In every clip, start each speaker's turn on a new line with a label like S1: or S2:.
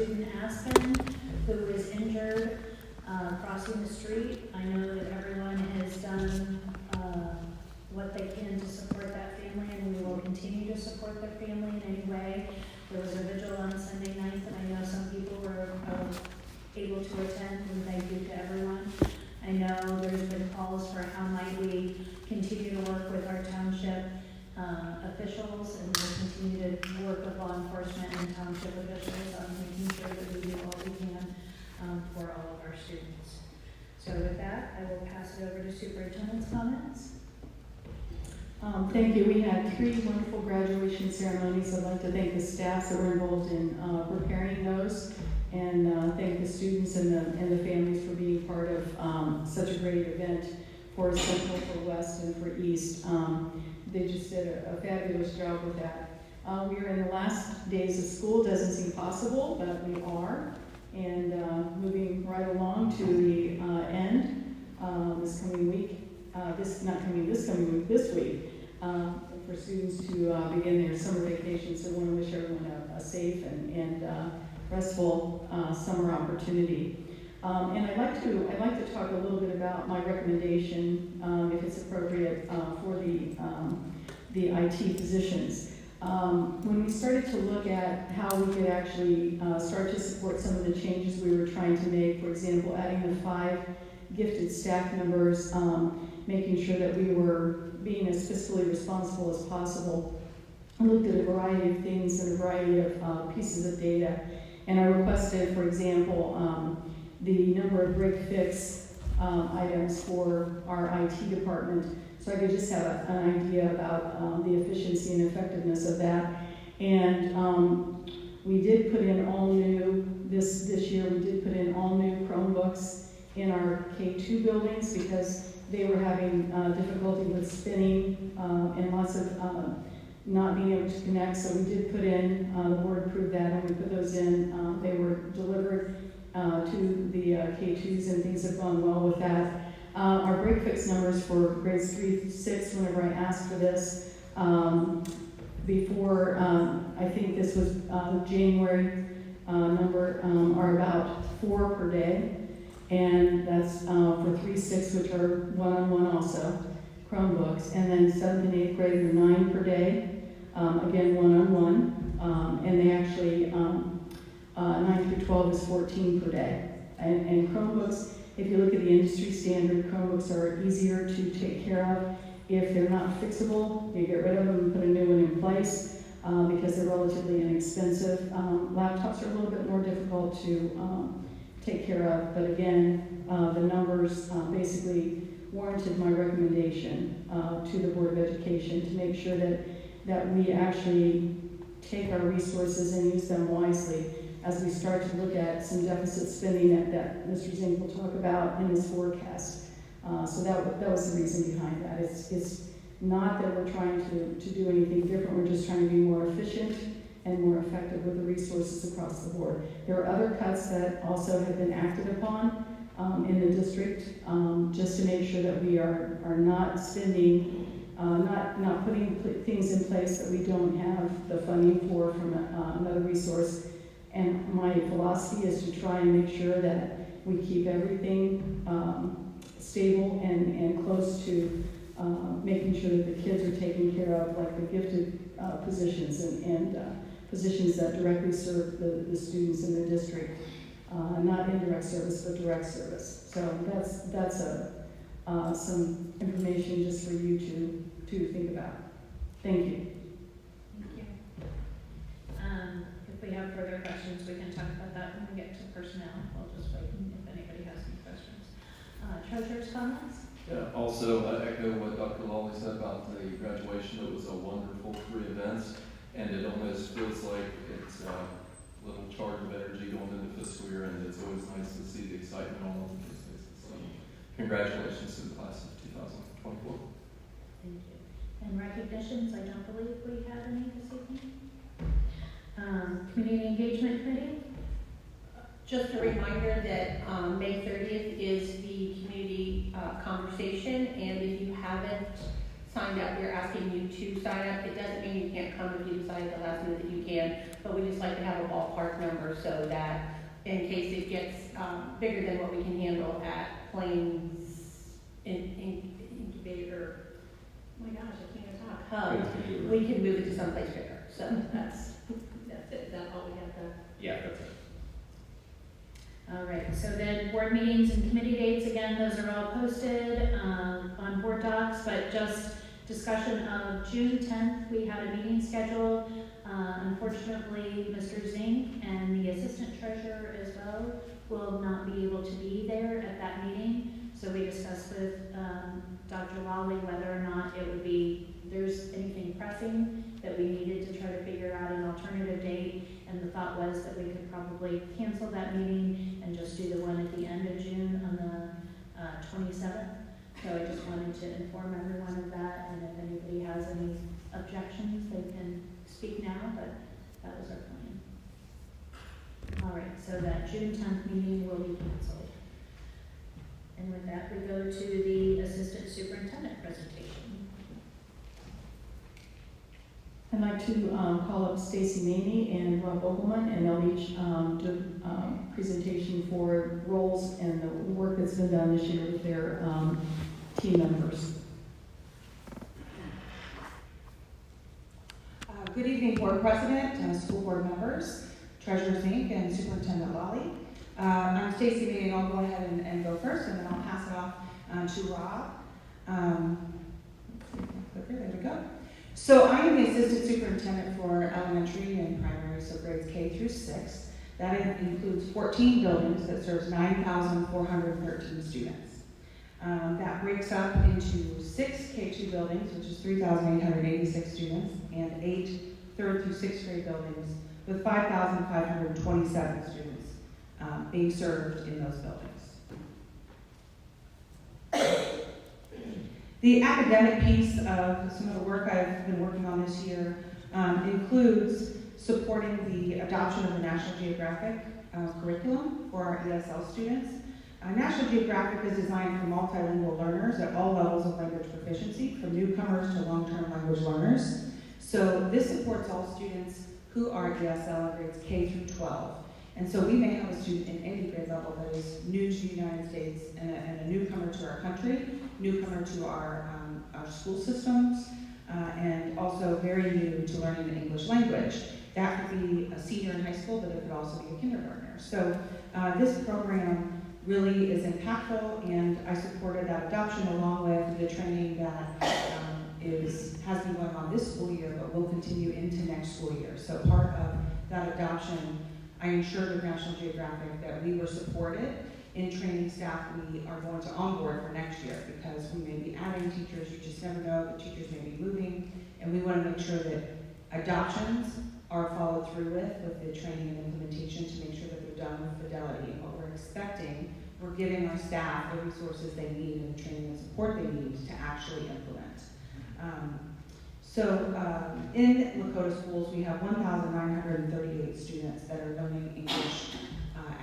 S1: student Aspen, who is injured crossing the street. I know that everyone has done what they can to support that family, and we will continue to support their family in any way. There was a vigil on Sunday night that I know some people were able to attend, and thank you to everyone. I know there's been calls for how might we continue to work with our township officials, and we'll continue to work with law enforcement and township officials on making sure that we do all we can for all of our students. So with that, I will pass it over to superintendent's comments.
S2: Thank you. We had 3 wonderful graduation ceremonies. I'd like to thank the staffs that were involved in preparing those, and thank the students and the families for being part of such a great event for Central, for West, and for East. They just did a fabulous job with that. We are in the last days of school. Doesn't seem possible, but we are. And moving right along to the end this coming week. This week, for students to begin their summer vacation. So I want to wish everyone a safe and restful summer opportunity. And I'd like to talk a little bit about my recommendation, if it's appropriate, for the IT positions. When we started to look at how we could actually start to support some of the changes we were trying to make, for example, adding the 5 gifted staff members, making sure that we were being as fiscally responsible as possible. I looked at a variety of things and a variety of pieces of data, and I requested, for example, the number of break-fix items for our IT department, so I could just have an idea about the efficiency and effectiveness of that. And we did put in all new, this year we did put in all new Chromebooks in our K2 buildings because they were having difficulty with spinning and lots of not being able to connect. So we did put in, the board approved that, and we put those in. They were delivered to the K2s, and things have gone well with that. Our break fix numbers for grades 3 through 6, whenever I asked for this, before, I think this was January number, are about 4 per day. And that's for 3-6, which are one-on-one also, Chromebooks. And then 7th and 8th grade are 9 per day, again one-on-one. And they actually, 9 through 12 is 14 per day. And Chromebooks, if you look at the industry standard, Chromebooks are easier to take care of. If they're not fixable, you get rid of them and put a new one in place because they're relatively inexpensive. Laptops are a little bit more difficult to take care of, but again, the numbers basically warranted my recommendation to the Board of Education to make sure that we actually take our resources and use them wisely as we start to look at some deficit spending that Mr. Zink will talk about in his forecast. So that was the reason behind that. It's not that we're trying to do anything different, we're just trying to be more efficient and more effective with the resources across the board. There are other cuts that also have been acted upon in the district, just to make sure that we are not spending, not putting things in place that we don't have the funding for from another resource. And my philosophy is to try and make sure that we keep everything stable and close to making sure that the kids are taken care of, like the gifted positions and positions that directly serve the students in the district, not indirect service, but direct service. So that's some information just for you to think about. Thank you.
S1: Thank you. If we have further questions, we can talk about that when we get to personnel. We'll just wait if anybody has any questions. Treasurer's comments?
S3: Yeah, also echo what Dr. Lawley said about the graduation. It was a wonderful 3 events. And it almost feels like it's a little charge of energy going into the fiscal year, and it's always nice to see the excitement on all the kids' faces. So congratulations to the class of 2024.
S1: Thank you. And recognitions, I don't believe we have any this evening. Community Engagement Committee?
S4: Just a reminder that May 30th is the community conversation, and if you haven't signed up, we're asking you to sign up. It doesn't mean you can't come if you decide at the last minute that you can, but we just like to have a ballpark number so that in case it gets bigger than what we can handle at Plains Incubator, oh my gosh, I can't even talk, hub, we can move it to someplace bigger. So that's it. Is that all we have to?
S5: Yeah, that's it.
S1: All right, so then board meetings and committee dates, again, those are all posted on board docs, but just discussion of June 10th, we had a meeting scheduled. Unfortunately, Mr. Zink and the assistant treasurer as well will not be able to be there at that meeting. So we discussed with Dr. Lawley whether or not it would be, there's anything pressing that we needed to try to figure out an alternative date. And the thought was that we could probably cancel that meeting and just do the one at the end of June on the 27th. So I just wanted to inform everyone of that, and if anybody has any objections, they can speak now, but that was our plan. All right, so that June 10th meeting will be canceled. And with that, we go to the assistant superintendent presentation.
S2: I'd like to call up Stacy Maney and Rob Vogelman, and they'll each do a presentation for roles and the work that's been done this year with their team members.
S6: Good evening, Board President, school board members, Treasurer Zink, and Superintendent Lawley. I'm Stacy Maney, and I'll go ahead and go first, and then I'll pass it off to Rob. There we go. So I am the Assistant Superintendent for elementary and primary, so grades K through 6. That includes 14 buildings that serves 9,413 students. That breaks up into 6 K2 buildings, which is 3,886 students, and 8 3rd through 6th grade buildings with 5,527 students being served in those buildings. The academic piece of some of the work I've been working on this year includes supporting the adoption of the National Geographic curriculum for our ESL students. National Geographic is designed for multilingual learners at all levels of language proficiency, from newcomers to long-term language learners. So this supports all students who are ESL in grades K through 12. And so we may have a student in any grade level that is new to the United States and a newcomer to our country, newcomer to our school systems, and also very new to learning the English language. That could be a senior in high school, but it could also be a kindergartner. So this program really is impactful, and I supported that adoption along with the training that has been going on this school year, but will continue into next school year. So part of that adoption, I ensured with National Geographic that we were supported in training staff we are going to onboard for next year, because we may be adding teachers, you just never know, the teachers may be moving, and we want to make sure that adoptions are followed through with the training and implementation to make sure that they're done with fidelity. And what we're expecting, we're giving our staff the resources they need and the training and support they need to actually implement. In Lakota schools, we have 1,938 students that are learning English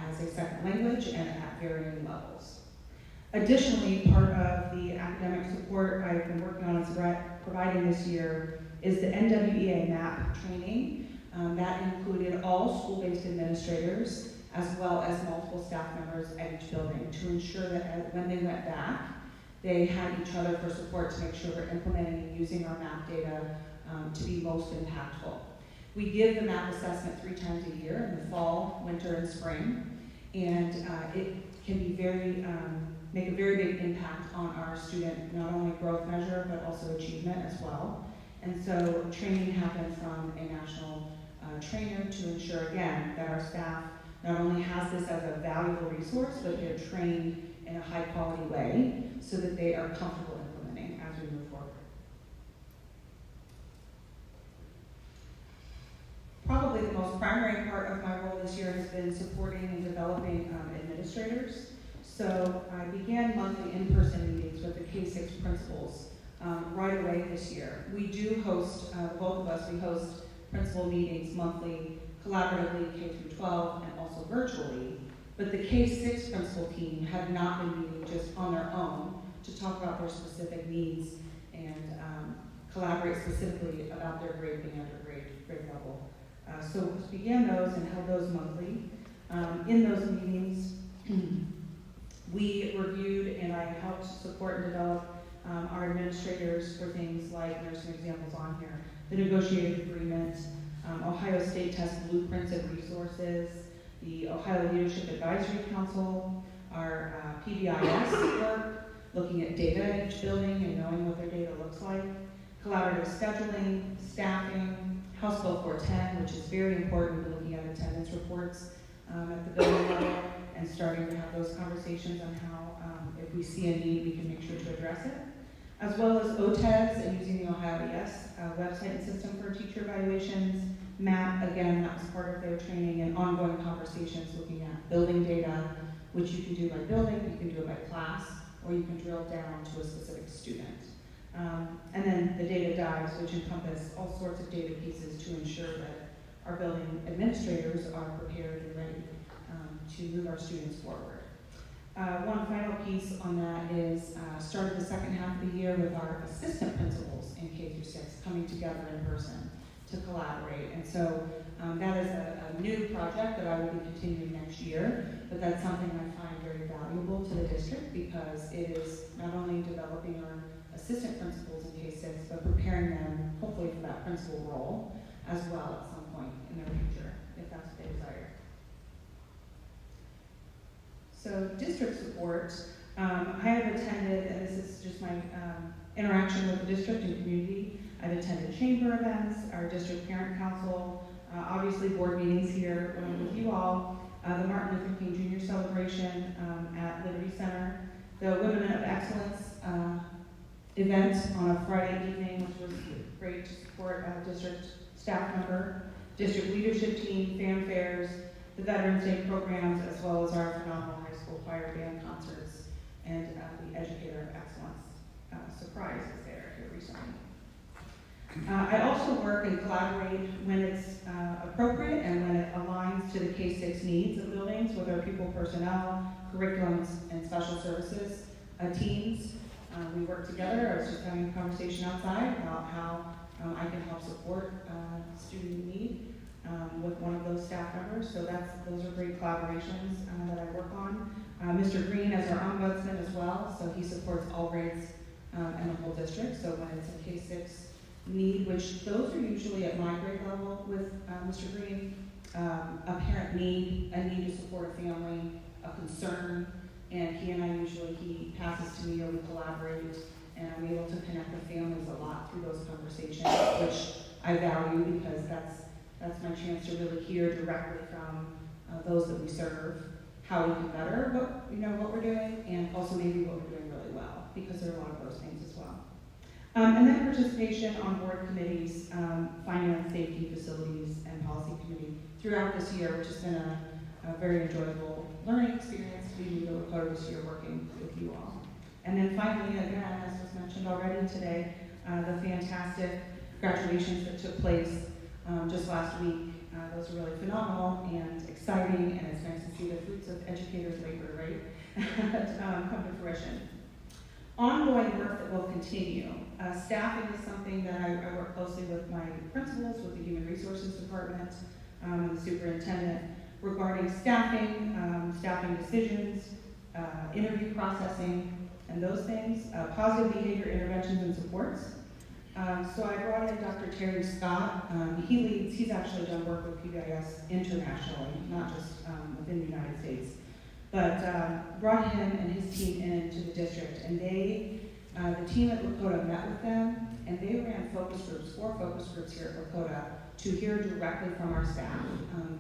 S6: as a second language and at varying levels. Additionally, part of the academic support I've been working on and providing this year is the NWEA MAP training. That included all school-based administrators as well as multiple staff members at each building to ensure that when they went back, they had each other for support to make sure we're implementing and using our MAP data to be most impactful. We give the MAP assessment 3 times a year, in the fall, winter, and spring, and it can be make a very big impact on our student, not only growth measure, but also achievement as well. And so training happens from a national trainer to ensure, again, that our staff not only has this as a valuable resource, but they're trained in a high quality way so that they are comfortable implementing as we move forward. Probably the most primary part of my role this year has been supporting and developing administrators. So I began monthly in-person meetings with the K-6 principals right away this year. We do host, both of us, we host principal meetings monthly, collaboratively K through 12 and also virtually. But the K-6 principal team had not been meeting just on their own to talk about their specific needs and collaborate specifically about their grade being at their grade level So we began those and held those monthly. In those meetings, we reviewed and I helped support and develop our administrators for things like, there's some examples on here, the negotiated agreement, Ohio State Test blueprints and resources, the Ohio Leadership Advisory Council, our PBIS work, looking at data in each building and knowing what their data looks like, collaborative scheduling, staffing, House Bill 410, which is very important, we're looking at attendance reports at the building level and starting to have those conversations on how, if we see a need, we can make sure to address it, as well as OTES and using the Ohio ES website and system for teacher evaluations, MAP, again, that was part of their training, and ongoing conversations looking at building data, which you can do by building, you can do it by class, or you can drill down to a specific student. And then the data dives, which encompass all sorts of data pieces to ensure that our building administrators are prepared and ready to move our students forward. One final piece on that is started the second half of the year with our assistant principals in K through 6 coming together in person to collaborate. And so that is a new project that I will be continuing next year, but that's something I find very valuable to the district because it is not only developing our assistant principals in K-6, but preparing them hopefully for that principal role as well at some point in their future, if that's what they desire. So district support, I have attended, and this is just my interaction with the district and community. I've attended chamber events, our district parent council, obviously board meetings here with you all, the Martin Luther King Jr. celebration at Liberty Center, the Women of Excellence event on a Friday evening, which was great to support a district staff member, district leadership team, fanfares, the Veterans Day programs, as well as our phenomenal high school choir band concerts, and the Educator of Excellence surprise is there here recently. I also work and collaborate when it's appropriate and when it aligns to the K-6 needs of buildings with our people personnel, curriculums, and special services teams. We work together. I was just having a conversation outside about how I can help support student need with one of those staff members. So those are great collaborations that I work on. Mr. Green is our ombudsman as well, so he supports all grades and the whole district. So when it's a K-6 need, which those are usually at my grade level with Mr. Green, a parent need, a need to support a family, a concern, and he and I usually, he passes to me or we collaborate, and I'm able to connect with families a lot through those conversations, which I value because that's my chance to really hear directly from those that we serve, how we can better what we're doing, and also maybe what we're doing really well, because there are a lot of those things as well. And then participation on board committees, finance, safety, facilities, and policy committee throughout this year, which has been a very enjoyable learning experience to be to Lakota this year working with you all. And then finally, again, as was mentioned already today, the fantastic graduations that took place just last week. Those are really phenomenal and exciting, and it's nice to see the fruits of educators' labor, right, come to fruition. Ongoing work that will continue. Staffing is something that I work closely with my principals, with the Human Resources Department, and the superintendent regarding staffing, staffing decisions, interview processing, and those things, positive behavior interventions and supports. So I brought in Dr. Terry Scott. He's actually done work with PBIS internationally, not just within the United States. But brought him and his team into the district, and the team at Lakota met with them, and they ran focus groups, 4 focus groups here at Lakota, to hear directly from our staff.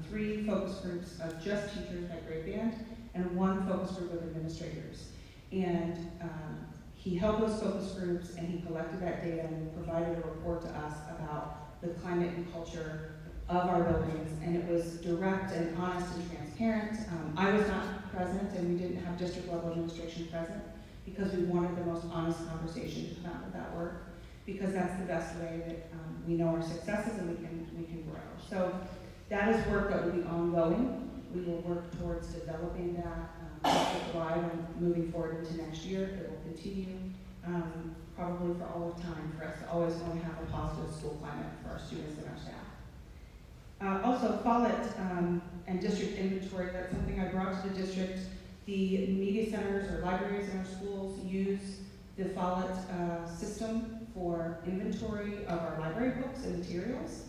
S6: 3 focus groups of just teachers by grade band, and 1 focus group of administrators. And he held those focus groups, and he collected that data and provided a report to us about the climate and culture of our buildings, and it was direct and honest and transparent. I was not present, and we didn't have district level administration present, because we wanted the most honest conversation to come out of that work, because that's the best way that we know our successes and we can grow. So that is work that will be ongoing. We will work towards developing that district-wide and moving forward into next year. It will continue probably for all of time for us to always want to have a positive school climate for our students and our staff. Also, Follett and district inventory, that's something I brought to the district. The media centers or libraries in our schools use the Follett system for inventory of our library books and materials.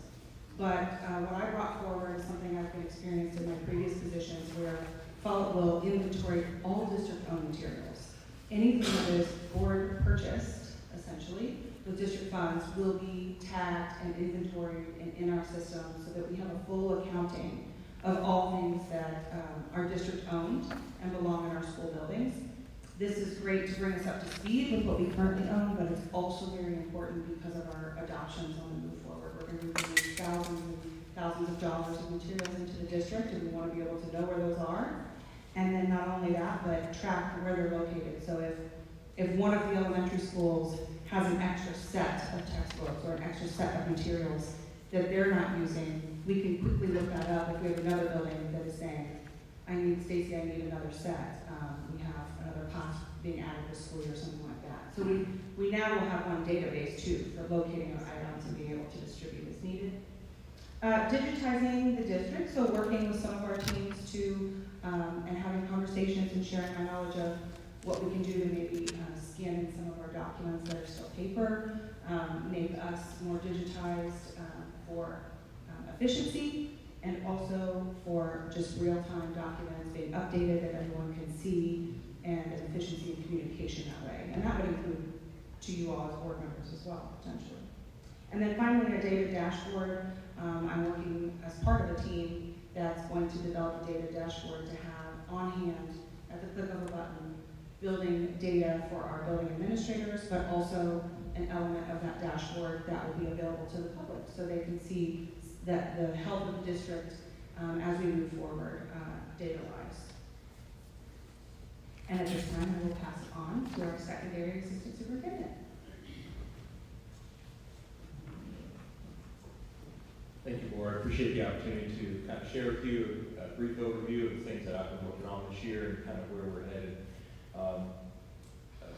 S6: But what I brought forward is something I've been experienced in my previous positions where Follett will inventory all district-owned materials. Anything that is board purchased, essentially, with district funds will be tagged and inventoried and in our system so that we have a full accounting of all things that are district-owned and belong in our school buildings. This is great to bring us up to speed with what we currently own, but it's also very important because of our adoptions on the move forward. We're going to be bringing thousands and thousands of dollars of materials into the district, and we want to be able to know where those are. And then not only that, but track where they're located. So if one of the elementary schools has an extra set of textbooks or an extra set of materials that they're not using, we can quickly look that up. If we have another building that is saying, Stacy, I need another set. We have another class being added this school year or something like that. So we now will have one database too for locating our items and being able to distribute as needed. Digitizing the district, so working with some of our teams to, and having conversations and sharing my knowledge of what we can do to maybe scan in some of our documents that are still paper, make us more digitized for efficiency, and also for just real-time documents being updated that everyone can see, and an efficiency in communication that way. And that would include to you all as board members as well, potentially. And then finally, a data dashboard. I'm working as part of a team that's going to develop a data dashboard to have on hand at the click of a button, building data for our building administrators, but also an element of that dashboard that will be available to the public so they can see that the health of the district as we move forward data-wise. And at this time, I will pass it on to our secondary assistant superintendent.
S5: Thank you, Laura. I appreciate the opportunity to kind of share with you a brief overview of the things that I've been working on this year and kind of where we're headed.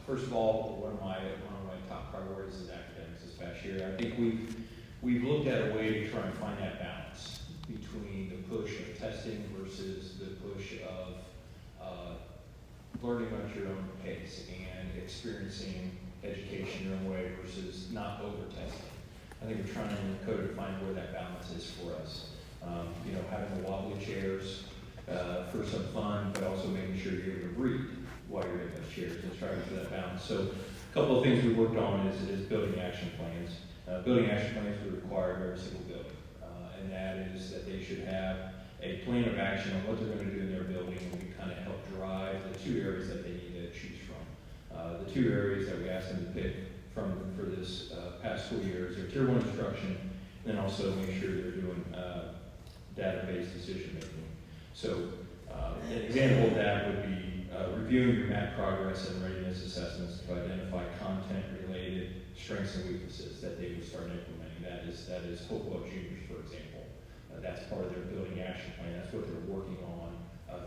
S5: First of all, one of my top priorities is academics this past year. I think we've looked at a way to try and find that balance between the push of testing versus the push of learning at your own pace and experiencing education your own way versus not over-testing. I think we're trying in Lakota to find where that balance is for us. Having the wobbly chairs for some fun, but also making sure you're able to read while you're in those chairs and trying to that balance. So a couple of things we worked on is building action plans. Building action plans we require of every single building, and that is that they should have a plan of action on what they're going to do in their building, and we kind of help drive the two areas that they need to choose from. The two areas that we asked them to pick for this past school year is their Tier 1 instruction, and then also make sure they're doing data-based decision making. So an example of that would be reviewing your MAP progress and readiness assessments to identify content-related strengths and weaknesses that they would start implementing. That is Hopewell Juniors, for example. That's part of their building action plan. That's what they're working on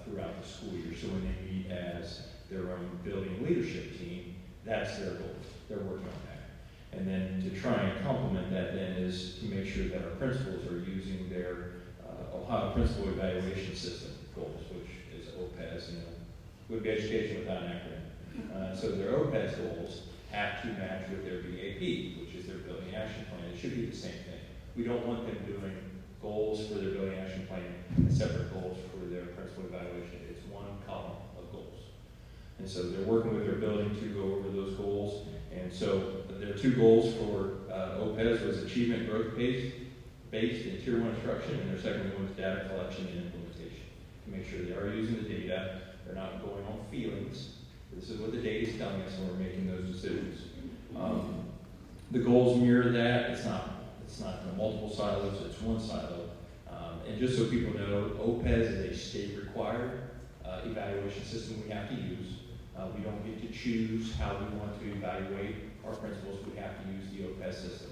S5: throughout the school year. So when they meet as their own building leadership team, that's their goal. They're working on that. And then to try and complement that then is to make sure that our principals are using their Ohio Principal Evaluation System goals, which is OPES, would be education without an acronym. So their OPES goals have to match with their BAP, which is their building action plan. It should be the same thing. We don't want them doing goals for their building action plan and separate goals for their principal evaluation. It's one column of goals. And so they're working with their building to go over those goals. And so their two goals for OPES was achievement growth based in Tier 1 instruction, and their second one was data collection and implementation. To make sure they are using the data, they're not going on feelings. This is what the data is telling us when we're making those decisions. The goals mirror that. It's not multiple silos, it's one silo. And just so people know, OPES is a state-required evaluation system we have to use. We don't get to choose how we want to evaluate our principals. We have to use the OPES system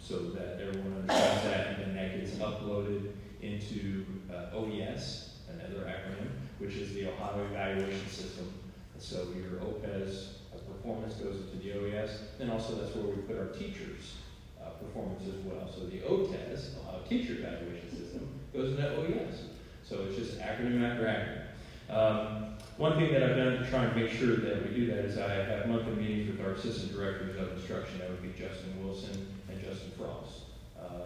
S5: so that everyone understands that, and then that gets uploaded into OES, another acronym, which is the Ohio Evaluation System. So your OPES performance goes into the OES, and also that's where we put our teachers' performance as well. So the OTES, Ohio Teacher Evaluation System, goes into OES. So it's just acronym after acronym. One thing that I've done to try and make sure that we do that is I have monthly meetings with our assistant directors of instruction. That would be Justin Wilson and Justin Frost.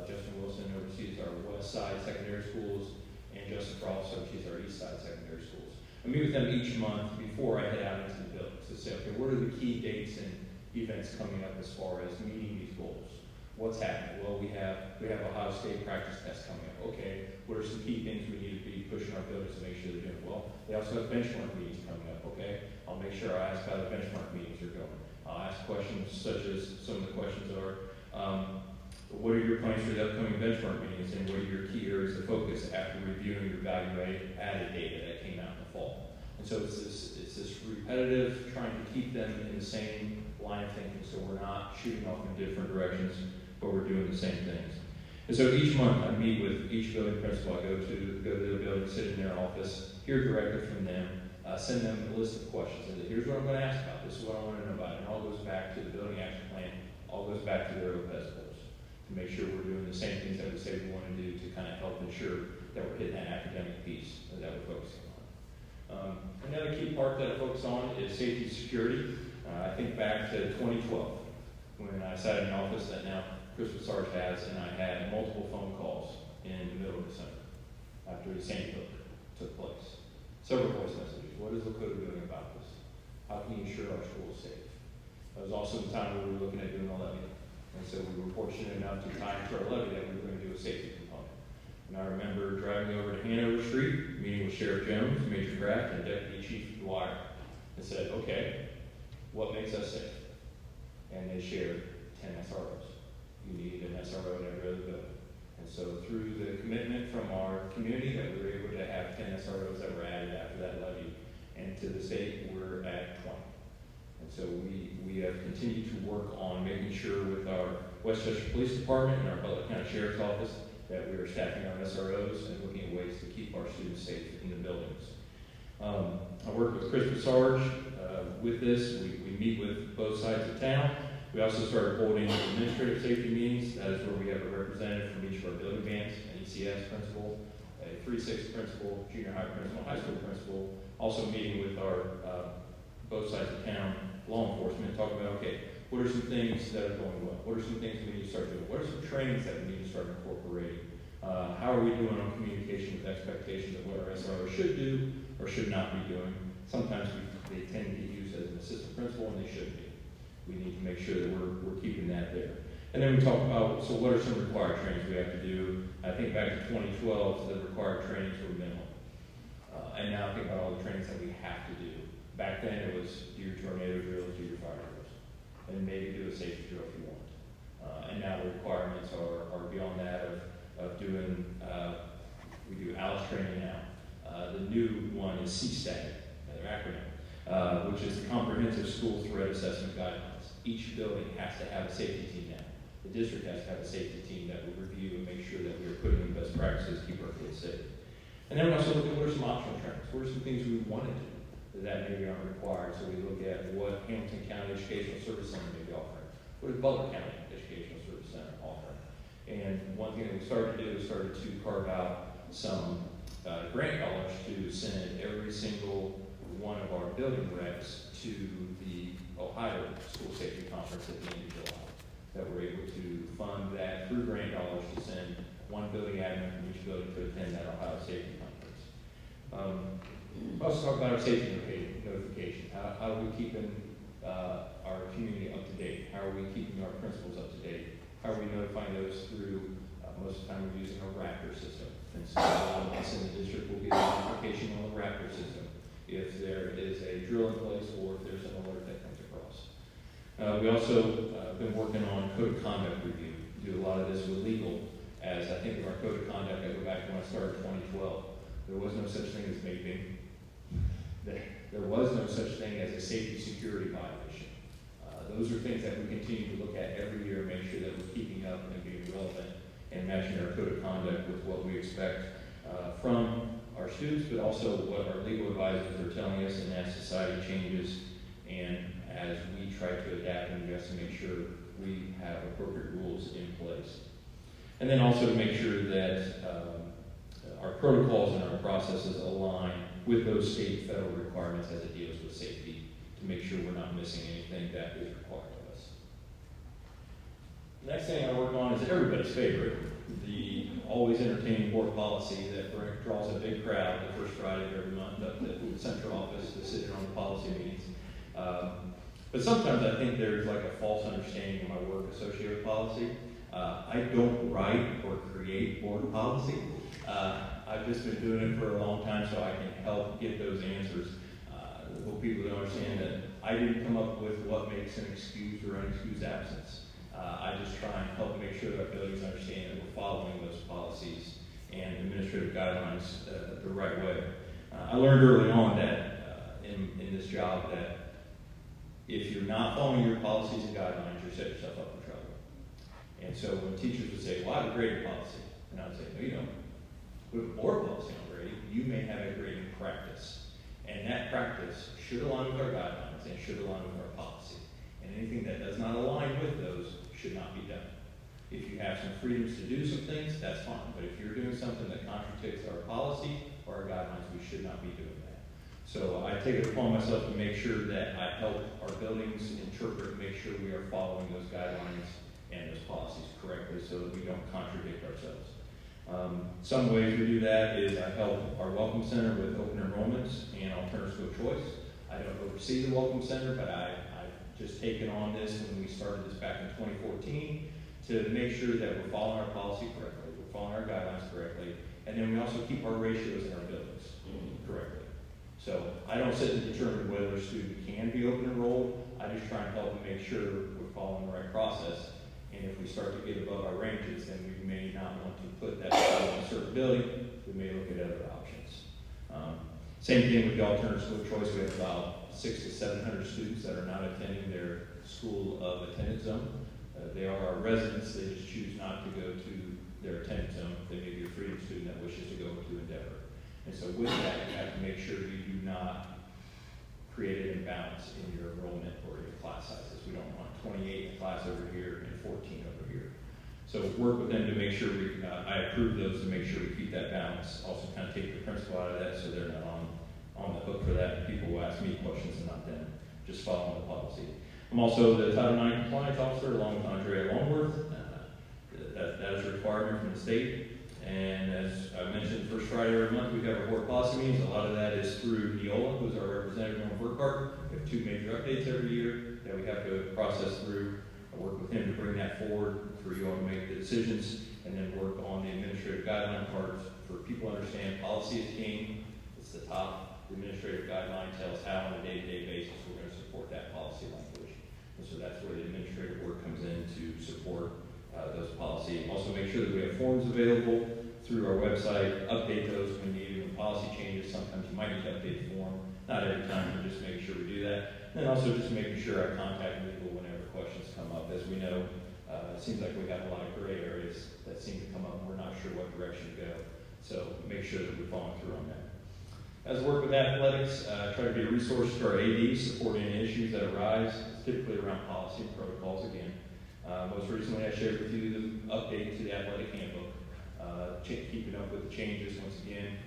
S5: Justin Wilson oversees our West Side secondary schools, and Justin Frost oversees our East Side secondary schools. I meet with them each month before I head out into the buildings to say, okay, what are the key dates and events coming up as far as meeting these goals? What's happening? Well, we have Ohio State practice tests coming up. Okay, what are some key things we need to be pushing our buildings to make sure they're doing well? They also have benchmark meetings coming up. Okay, I'll make sure I ask how the benchmark meetings are going. I'll ask questions such as some of the questions are, what are your plans for the upcoming benchmark meetings, and what are your key areas of focus after reviewing your value-added data that came out in the fall? And so it's this repetitive, trying to keep them in the same line of thinking, so we're not shooting off in different directions, but we're doing the same things. And so each month I meet with each building principal. I go to the building, sit in their office, hear directly from them, send them a list of questions. And here's what I'm going to ask about. This is what I want to know about. And it all goes back to the building action plan. All goes back to their OPES goals to make sure we're doing the same things that we say we want to do to kind of help ensure that we're hitting that academic piece that we're focusing on. Another key part that I focus on is safety and security. I think back to 2012 when I sat in an office that now Chris Sarge has, and I had multiple phone calls in the middle of December after the Sandy Hook took place. Several voice messages. What is Lakota doing about this? How can you ensure our school is safe? That was also the time we were looking at doing a levy. And so we were fortunate enough to tie into our levy that we were going to do a safety component. And I remember driving over to Hanover Street, meeting with Sheriff Jones, Major Kraft, and Deputy Chief Dwyer, and said, okay, what makes us safe? And they shared 10 SROs. You need an SRO in every other building. And so through the commitment from our community that we were able to have 10 SROs that were added after that levy, and to the state we're at 20. And so we have continued to work on making sure with our Westchester Police Department and our Butler County Sheriff's Office that we are staffing our SROs and looking at ways to keep our students safe in the buildings. I work with Chris Sarge with this. We meet with both sides of town. We also started holding administrative safety meetings. That is where we have a representative from each of our building bands, an ECS principal, a 3-6 principal, junior high principal, high school principal, also meeting with our both sides of town law enforcement, talking about, okay, what are some things that are going well? What are some things we need to start doing? What are some trainings that we need to start incorporating? How are we doing on communication with expectations of what our SRO should do or should not be doing? Sometimes they tend to get used as an assistant principal, and they should be. We need to make sure that we're keeping that there. And then we talk about, so what are some required trainings we have to do? I think back to 2012, the required trainings were minimal. And now I think about all the trainings that we have to do. Back then it was do your tornado drills, do your fire drills, and maybe do a safety drill if you want. And now the requirements are beyond that of doing, we do ALICE training now. The new one is CSTAG, another acronym, which is the Comprehensive School Threat Assessment Guidelines. Each building has to have a safety team now. The district has to have a safety team that will review and make sure that we are putting in best practices to keep our kids safe. And then we also look at what are some optional trainings. What are some things we want to do that maybe aren't required? So we look at what Hamilton County Educational Service Center may be offering. What is Butler County Educational Service Center offering? And one thing that we started to do is started to carve out some grant dollars to send every single one of our building reps to the Ohio School Safety Conference at the end of July. That we're able to fund that through grant dollars to send one building admin from each building to attend that Ohio Safety Conference. We also talk about our safety notification. How are we keeping our community up to date? How are we keeping our principals up to date? How are we notifying those through, most of the time we're using a Raptor system. And so a lot of us in the district will get a notification on the Raptor system if there is a drill in place or if there's an alert that comes across. We also been working on code of conduct review. We do a lot of this with legal. As I think of our code of conduct, I go back to when I started in 2012. There was no such thing as vaping. There was no such thing as a safety security violation. Those are things that we continue to look at every year and make sure that we're keeping up and being relevant and matching our code of conduct with what we expect from our students, but also what our legal advisors are telling us, and as society changes and as we try to adapt and adjust to make sure we have appropriate rules in place. And then also to make sure that our protocols and our processes align with those state and federal requirements as it deals with safety, to make sure we're not missing anything that is required of us. The next thing I work on is everybody's favorite, the always entertaining board policy that draws a big crowd the first Friday of every month up at the central office to sit in on the policy meetings. But sometimes I think there's like a false understanding of my work associated with policy. I don't write or create board policy. I've just been doing it for a long time so I can help get those answers. Hope people don't understand that I didn't come up with what makes an excused or unexcused absence. I just try and help make sure that our buildings understand that we're following those policies and administrative guidelines the right way. I learned early on that in this job that if you're not following your policies and guidelines, you're setting yourself up for trouble. And so when teachers would say, well, I have a grading policy, and I would say, no, you don't. We have a board policy on grading. You may have a grading practice. And that practice should align with our guidelines and should align with our policy. And anything that does not align with those should not be done. If you have some freedoms to do some things, that's fine. But if you're doing something that contradicts our policy or our guidelines, we should not be doing that. So I take it upon myself to make sure that I help our buildings interpret and make sure we are following those guidelines and those policies correctly so that we don't contradict ourselves. Some ways we do that is I help our Welcome Center with open enrollments and alternative school choice. I don't oversee the Welcome Center, but I've just taken on this when we started this back in 2014 to make sure that we're following our policy correctly, we're following our guidelines correctly, and then we also keep our ratios in our buildings correctly. So I don't sit and determine whether a student can be open enrolled. I just try and help and make sure we're following the right process. And if we start to get above our ranges, then we may not want to put that child in a certain building. We may look at other options. Same thing with the alternative school choice. We have about 600 to 700 students that are not attending their school of attendance zone. They are our residents. They just choose not to go to their attendance zone. They may be a freedom student that wishes to go to Endeavor. And so with that, you have to make sure you do not create an imbalance in your enrollment or your class sizes. We don't want 28 in a class over here and 14 over here. So work with them to make sure I approve those to make sure we keep that balance. Also kind of take the principal out of that so they're not on the hook for that. People will ask me questions and not them, just following the policy. I'm also the Title IX compliance officer along with Andrea Longworth. That is a requirement from the state. And as I mentioned, first Friday every month we have our board policy meetings. A lot of that is through Neola, who's our representative on work card. We have 2 major updates every year that we have to process through. I work with him to bring that forward for you all to make the decisions, and then work on the administrative guideline part for people to understand policy is king. It's the top. The administrative guideline tells how on a day-to-day basis we're going to support that policy language. And so that's where the administrative work comes in to support those policies. Also make sure that we have forms available through our website, update those when needed. When policy changes, sometimes you might need to update the form. Not every time, but just make sure we do that. And then also just making sure I contact people whenever questions come up. As we know, it seems like we have a lot of gray areas that seem to come up and we're not sure what direction to go. So make sure that we're following through on that. As I work with athletics, try to be a resource for our ADs, supporting any issues that arise. It's typically around policy and protocols again. Most recently, I shared with you the update to the athletic handbook, keeping up with the changes once again.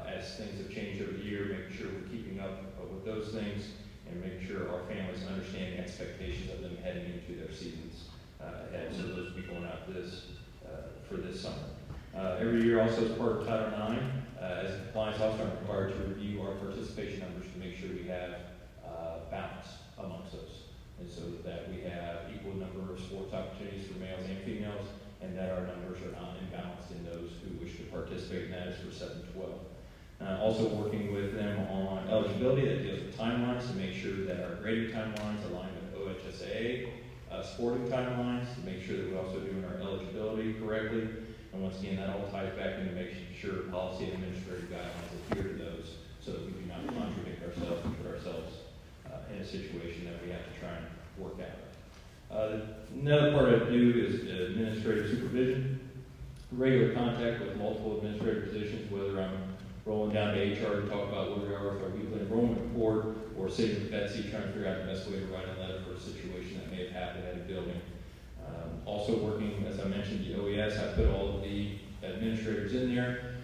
S5: As things have changed over the year, making sure we're keeping up with those things and making sure our families understand the expectations of them heading into their seasons ahead. So those will be going out for this summer. Every year also as part of Title IX, as a compliance officer, I'm required to review our participation numbers to make sure we have balance amongst those. And so that we have equal number of sports opportunities for males and females, and that our numbers are not imbalanced in those who wish to participate, and that is for 7-12. Also working with them on eligibility that deals with timelines to make sure that our grading timelines align with OHSAA, sporting timelines to make sure that we're also doing our eligibility correctly. And once again, that all ties back into making sure policy and administrative guidelines adhere to those so that we do not contradict ourselves and put ourselves in a situation that we have to try and work out. Another part I do is administrative supervision. Regular contact with multiple administrative positions, whether I'm rolling down to HR to talk about where we are with our weekly enrollment report, or sitting with Betsy trying to figure out the best way to write a letter for a situation that may have happened at a building. Also working, as I mentioned, the OES, I put all of the administrators in there.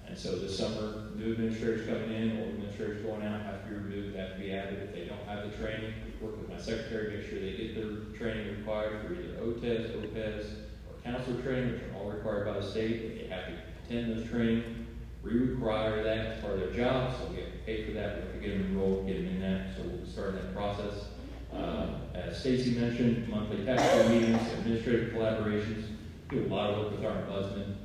S5: And so this summer, new administrators coming in, old administrators going out, have to be removed, have to be added. If they don't have the training, work with my secretary, make sure they get their training required for either OTES, OPES, or counselor training, which are all required by the state. But they have to attend those training, require that as part of their job, so we have to pay for that. We have to get them enrolled, get them in that, so we'll start that process. As Stacy mentioned, monthly tax meetings, administrative collaborations, do a lot of work with our ombudsman.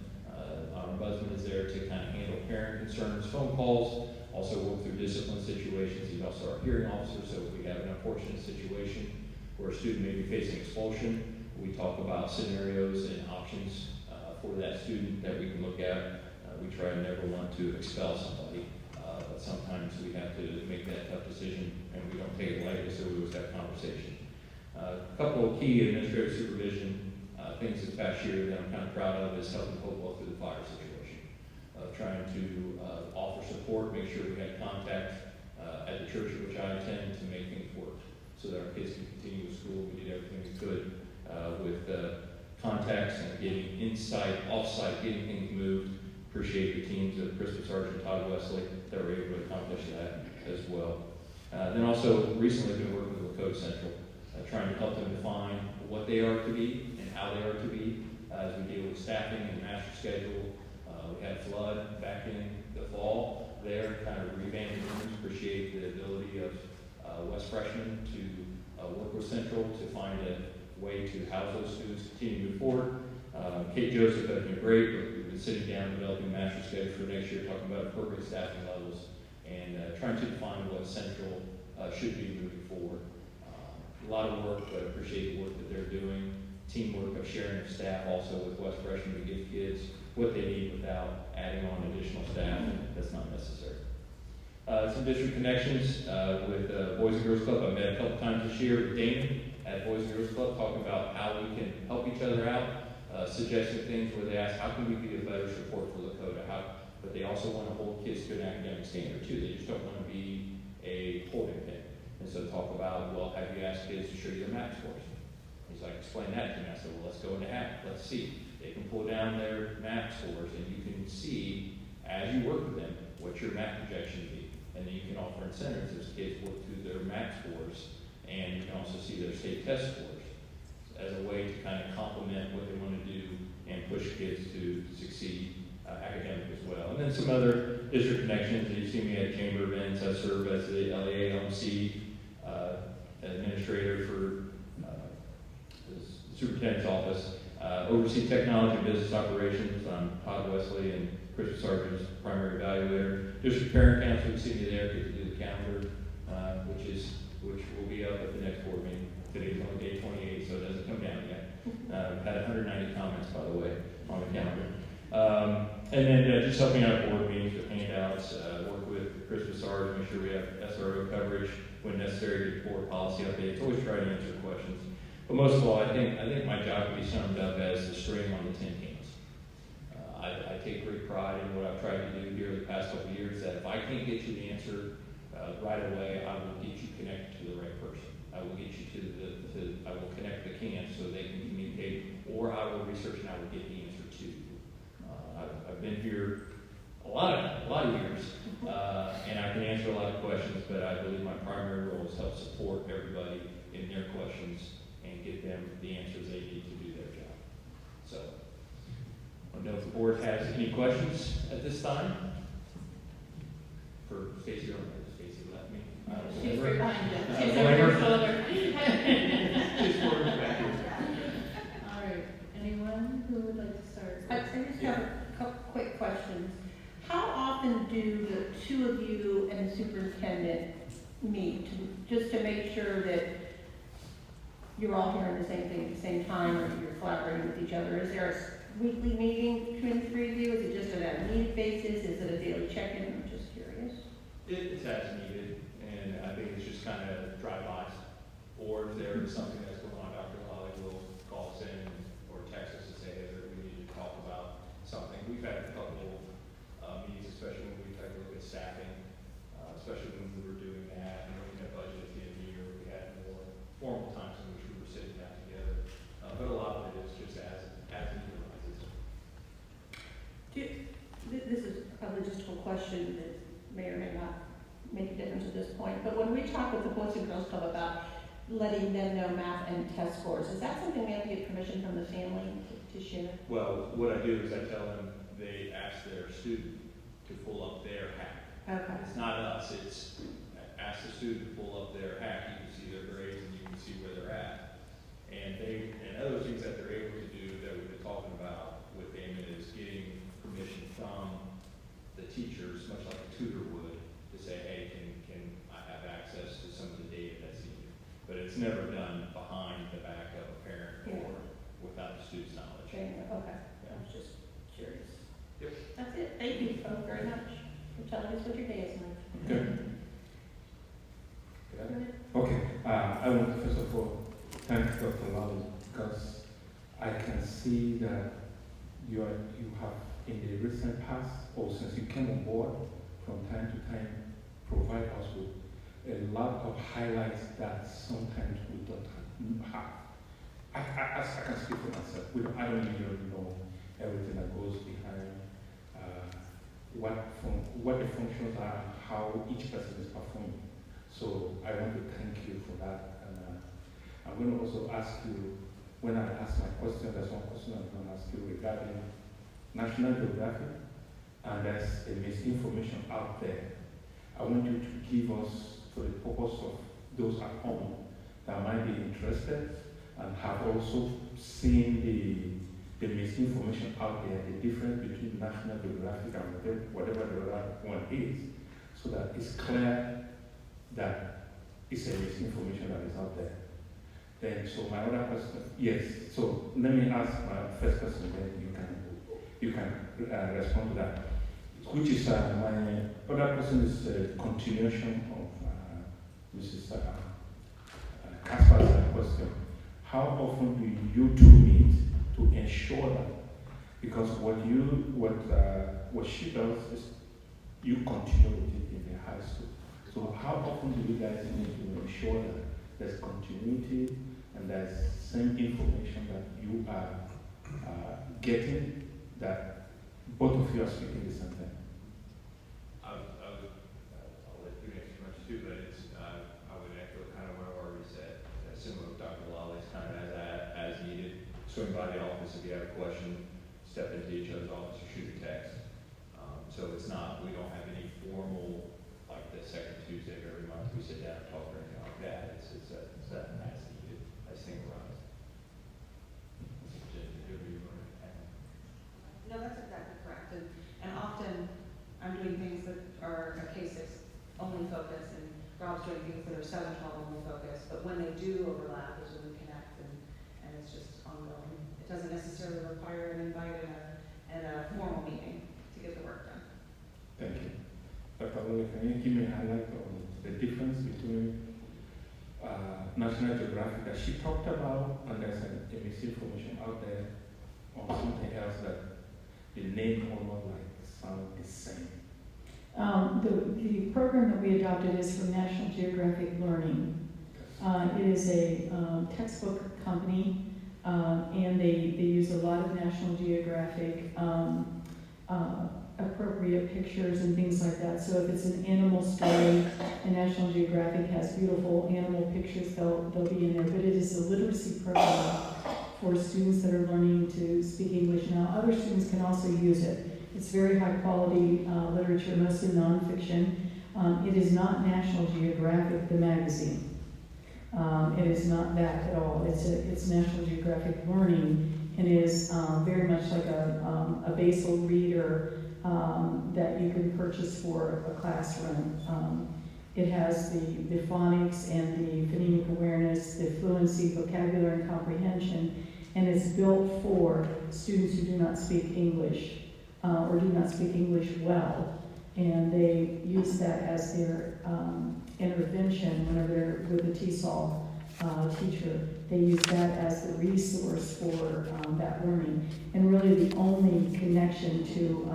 S5: Our ombudsman is there to kind of handle parent concerns, phone calls, also work through discipline situations. He's also our hearing officer, so if we have an unfortunate situation where a student may be facing expulsion, we talk about scenarios and options for that student that we can look at. We try to never want to expel somebody, but sometimes we have to make that tough decision, and we don't take it lightly, so we always have conversation. A couple of key administrative supervision things this past year that I'm kind of proud of is helping Hopewell through the fire situation. Trying to offer support, make sure we had contact at the church at which I attend to make things work so that our kids can continue with school. We did everything we could with contacts and getting insight, off-site, getting things moved. Appreciate the teams of Christopher Sergeant Todd Wesley that were able to accomplish that as well. Then also recently been working with Lakota Central, trying to help them define what they are to be and how they are to be as we deal with staffing and master schedule. We had flood back in the fall there, kind of revamping rooms. Appreciate the ability of West freshmen to work with Central to find a way to house those students, continue to move forward. Kate Joseph has been great. We've been sitting down developing a master schedule for next year, talking about appropriate staffing levels and trying to define what Central should be moving forward. A lot of work, but I appreciate the work that they're doing. Teamwork of sharing of staff also with West freshmen to give kids what they need without adding on additional staff that's not necessary. Some district connections with Boys and Girls Club. I met a couple times this year with Damon at Boys and Girls Club, talking about how we can help each other out, suggesting things where they ask, how can we be a better support for Lakota? But they also want to hold kids to an academic standard too. They just don't want to be a holding pin. And so talk about, well, have you asked kids to show you their math scores? He's like, explain that to me. I said, well, let's go into app. Let's see. They can pull down their math scores, and you can see, as you work with them, what your math projection would be. And then you can offer incentives as kids work through their math scores, and you can also see their state test scores as a way to kind of complement what they want to do and push kids to succeed academically as well. And then some other district connections. You see me at chamber events. I serve as the LAAMC administrator for the superintendent's office. Oversee technology and business operations. I'm Todd Wesley and Christopher Sargent's primary evaluator. District parent council, you see me there, get to do the calendar, which will be up at the next board meeting. Today's only day 28, so it doesn't come down yet. Had 190 comments, by the way, on the calendar. And then just helping out board meetings with handouts, work with Christopher Sargent, make sure we have SRO coverage when necessary, get board policy updates, always try to answer questions. But most of all, I think my job can be summed up as the string on the tin cans. I take great pride in what I've tried to do here the past couple of years, that if I can't get you the answer right away, I will get you connected to the right person. I will get you I will connect the cans so they can communicate, or I will research and I will get the answer to you. I've been here a lot of years, and I can answer a lot of questions, but I believe my primary role is help support everybody in their questions and get them the answers they need to do their job. So, I don't know if the board has any questions at this time. For Stacy, or Stacy left me.
S4: She's behind you.
S5: I
S4: She's
S5: don't blame
S4: over
S5: her.
S4: your shoulder.
S5: She's forward back.
S1: All right, anyone who would like to start?
S4: I just have a couple quick questions. How often do the two of you and the superintendent meet, just to make sure that you're all hearing the same thing at the same time, or you're collaborating with each other? Is there a weekly meeting between the three of you? Is it just on a need basis? Is it a daily check-in? I'm just curious.
S5: It's as needed, and I think it's just kind of drive-bys. Or if there is something that's going on, Dr. Lally will call us in or text us and say, hey, we need to talk about something. We've had a couple meetings, especially when we take a look at staffing, especially when we were doing that and looking at budget at the end of the year. We had more formal times in which we were sitting down together. But a lot
S4: question that may or may not make a difference at this point, but when we talk with the Boys and Girls Club about letting them know math and test scores, is that something we have to get permission from the family to share?
S5: Well, what I do is I tell them they ask their student to pull up their hack.
S4: Okay.
S5: It's not us, it's ask the student to pull up their hack, you can see their grades and you can see where they're at. And other things that they're able to do that we've been talking about with Damon is getting permission from the teachers, much like a tutor would, to say, hey, can I have access to some of the data that's needed? But it's never done behind the back of a parent or without the student's knowledge.
S4: Okay,
S5: Yeah.
S4: I was just curious.
S5: Yep.
S4: That's it, thank you both very much for telling us what your day is like.
S7: Okay. Okay, I want to first of all thank Dr. Lally because I can see that you have in the recent past or since you came on board from time to time provide us with a lot of highlights that sometimes we don't have. I can speak for myself. I don't usually know everything that goes behind what the functions are, how each person is performing. So I want to thank you for that. And I'm going to also ask you, when I ask my question, there's one question I'm going to ask you regarding National Geographic, and there's a misinformation out there. I want you to give us, for the purpose of those at home that might be interested and have also seen the misinformation out there, the difference between National Geographic and whatever the other one is, so that it's clear that it's a misinformation that is out there. Then, so my other question, yes, so let me ask my first question, then you can respond to that. Which is, my other question is a continuation of Mrs. Casper's question. How often do you two meet to ensure that? Because what she does is you continue with it in the high school. So how often do you guys need to ensure that there's continuity and there's same information that you are getting, that both of you are speaking the same thing?
S5: I'll let you answer much too, but I would echo kind of what I already said. Similar with Dr. Lawley's kind of as needed. Swing by the office if you have a question, step into each other's office or shoot a text. So it's not, we don't have any formal, like the second Tuesday of every month, we sit down and talk or anything like that. It's as needed, as things arise.
S6: No, that's exactly correct. And often I'm doing things that are a K-6 only focus, and Rob's doing things that are 7-12 only focus. But when they do overlap is when we connect, and it's just ongoing. It doesn't necessarily require an invite and a formal meeting to get the work done.
S7: Thank you. Dr. Lawley, can you give me a highlight on the difference between National Geographic that she talked about, and there's a misinformation out there on something else that the name almost like sound the same?
S2: The program that we adopted is from National Geographic Learning. It is a textbook company, and they use a lot of National Geographic appropriate pictures and things like that. So if it's an animal story, and National Geographic has beautiful animal pictures, they'll be in there. But it is a literacy program for students that are learning to speak English. Now, other students can also use it. It's very high quality literature, mostly nonfiction. It is not National Geographic, the magazine. It is not that at all. It's National Geographic Learning, and it is very much like a basal reader that you can purchase for a classroom. It has the phonics and the phonemic awareness, the fluency, vocabulary, and comprehension, and it's built for students who do not speak English or do not speak English well. And they use that as their intervention whenever they're with a TESOL teacher. They use that as the resource for that learning. And really the only connection to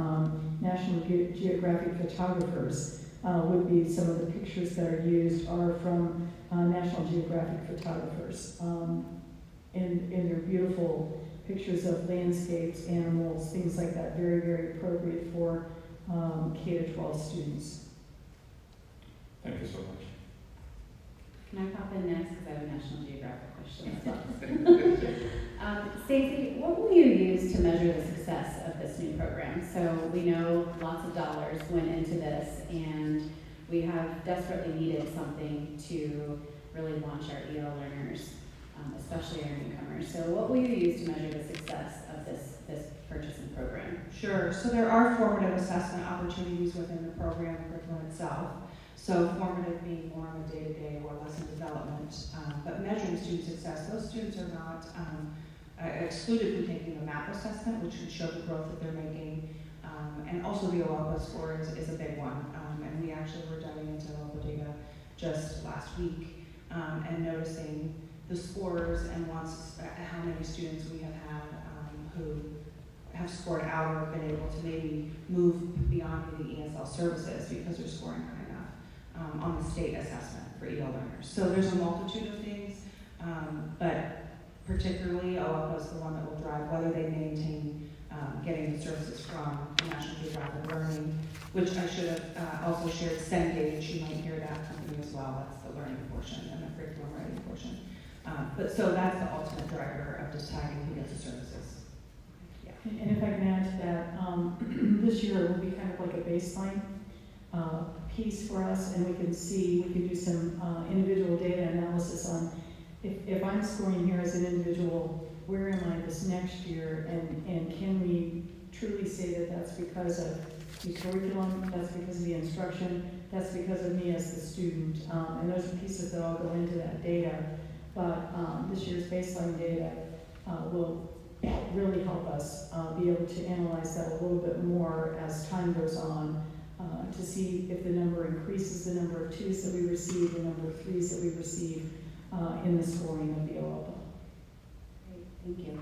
S2: National Geographic photographers would be some of the pictures that are used are from National Geographic photographers. And they're beautiful pictures of landscapes, animals, things like that, very, very appropriate for K-12 students.
S7: Thank you so much.
S8: Can I pop in next, because I have a National Geographic question as well. Stacey, what will you use to measure the success of this new program? So we know lots of dollars went into this, and we have desperately needed something to really launch our EL learners, especially our newcomers. So what will you use to measure the success of this purchasing program?
S6: Sure. So there are formative assessment opportunities within the program curriculum itself. So formative being more on the day-to-day or lesson development, but measuring student success, those students are not excluded from taking the MAP assessment, which can show the growth that they're making, and also the OAPA score is a big one. And we actually were diving into OAPA data just last week and noticing the scores and how many students we have had who have scored out or been able to maybe move beyond the ESL services because they're scoring high enough on the state assessment for EL learners. So there's a multitude of things, but particularly OAPA is the one that will drive whether they maintain getting the services from National Geographic Learning, which I should have also shared Cengage. You might hear that company as well. That's the learning portion and the curriculum writing portion. But so that's the ultimate driver of deciding who gets the services.
S2: And if I can add to that, this year it will be kind of like a baseline piece for us, and we can do some individual data analysis on if I'm scoring here as an individual, where am I this next year, and can we truly say that that's because of the curriculum, that's because of the instruction, that's because of me as the student, and those are pieces that all go into that data. But this year's baseline data will really help us be able to analyze that a little bit more as time goes on, to see if the number increases, the number of 2s that we receive, the number of 3s that we receive in the scoring of the OAPA.
S8: Great, thank you.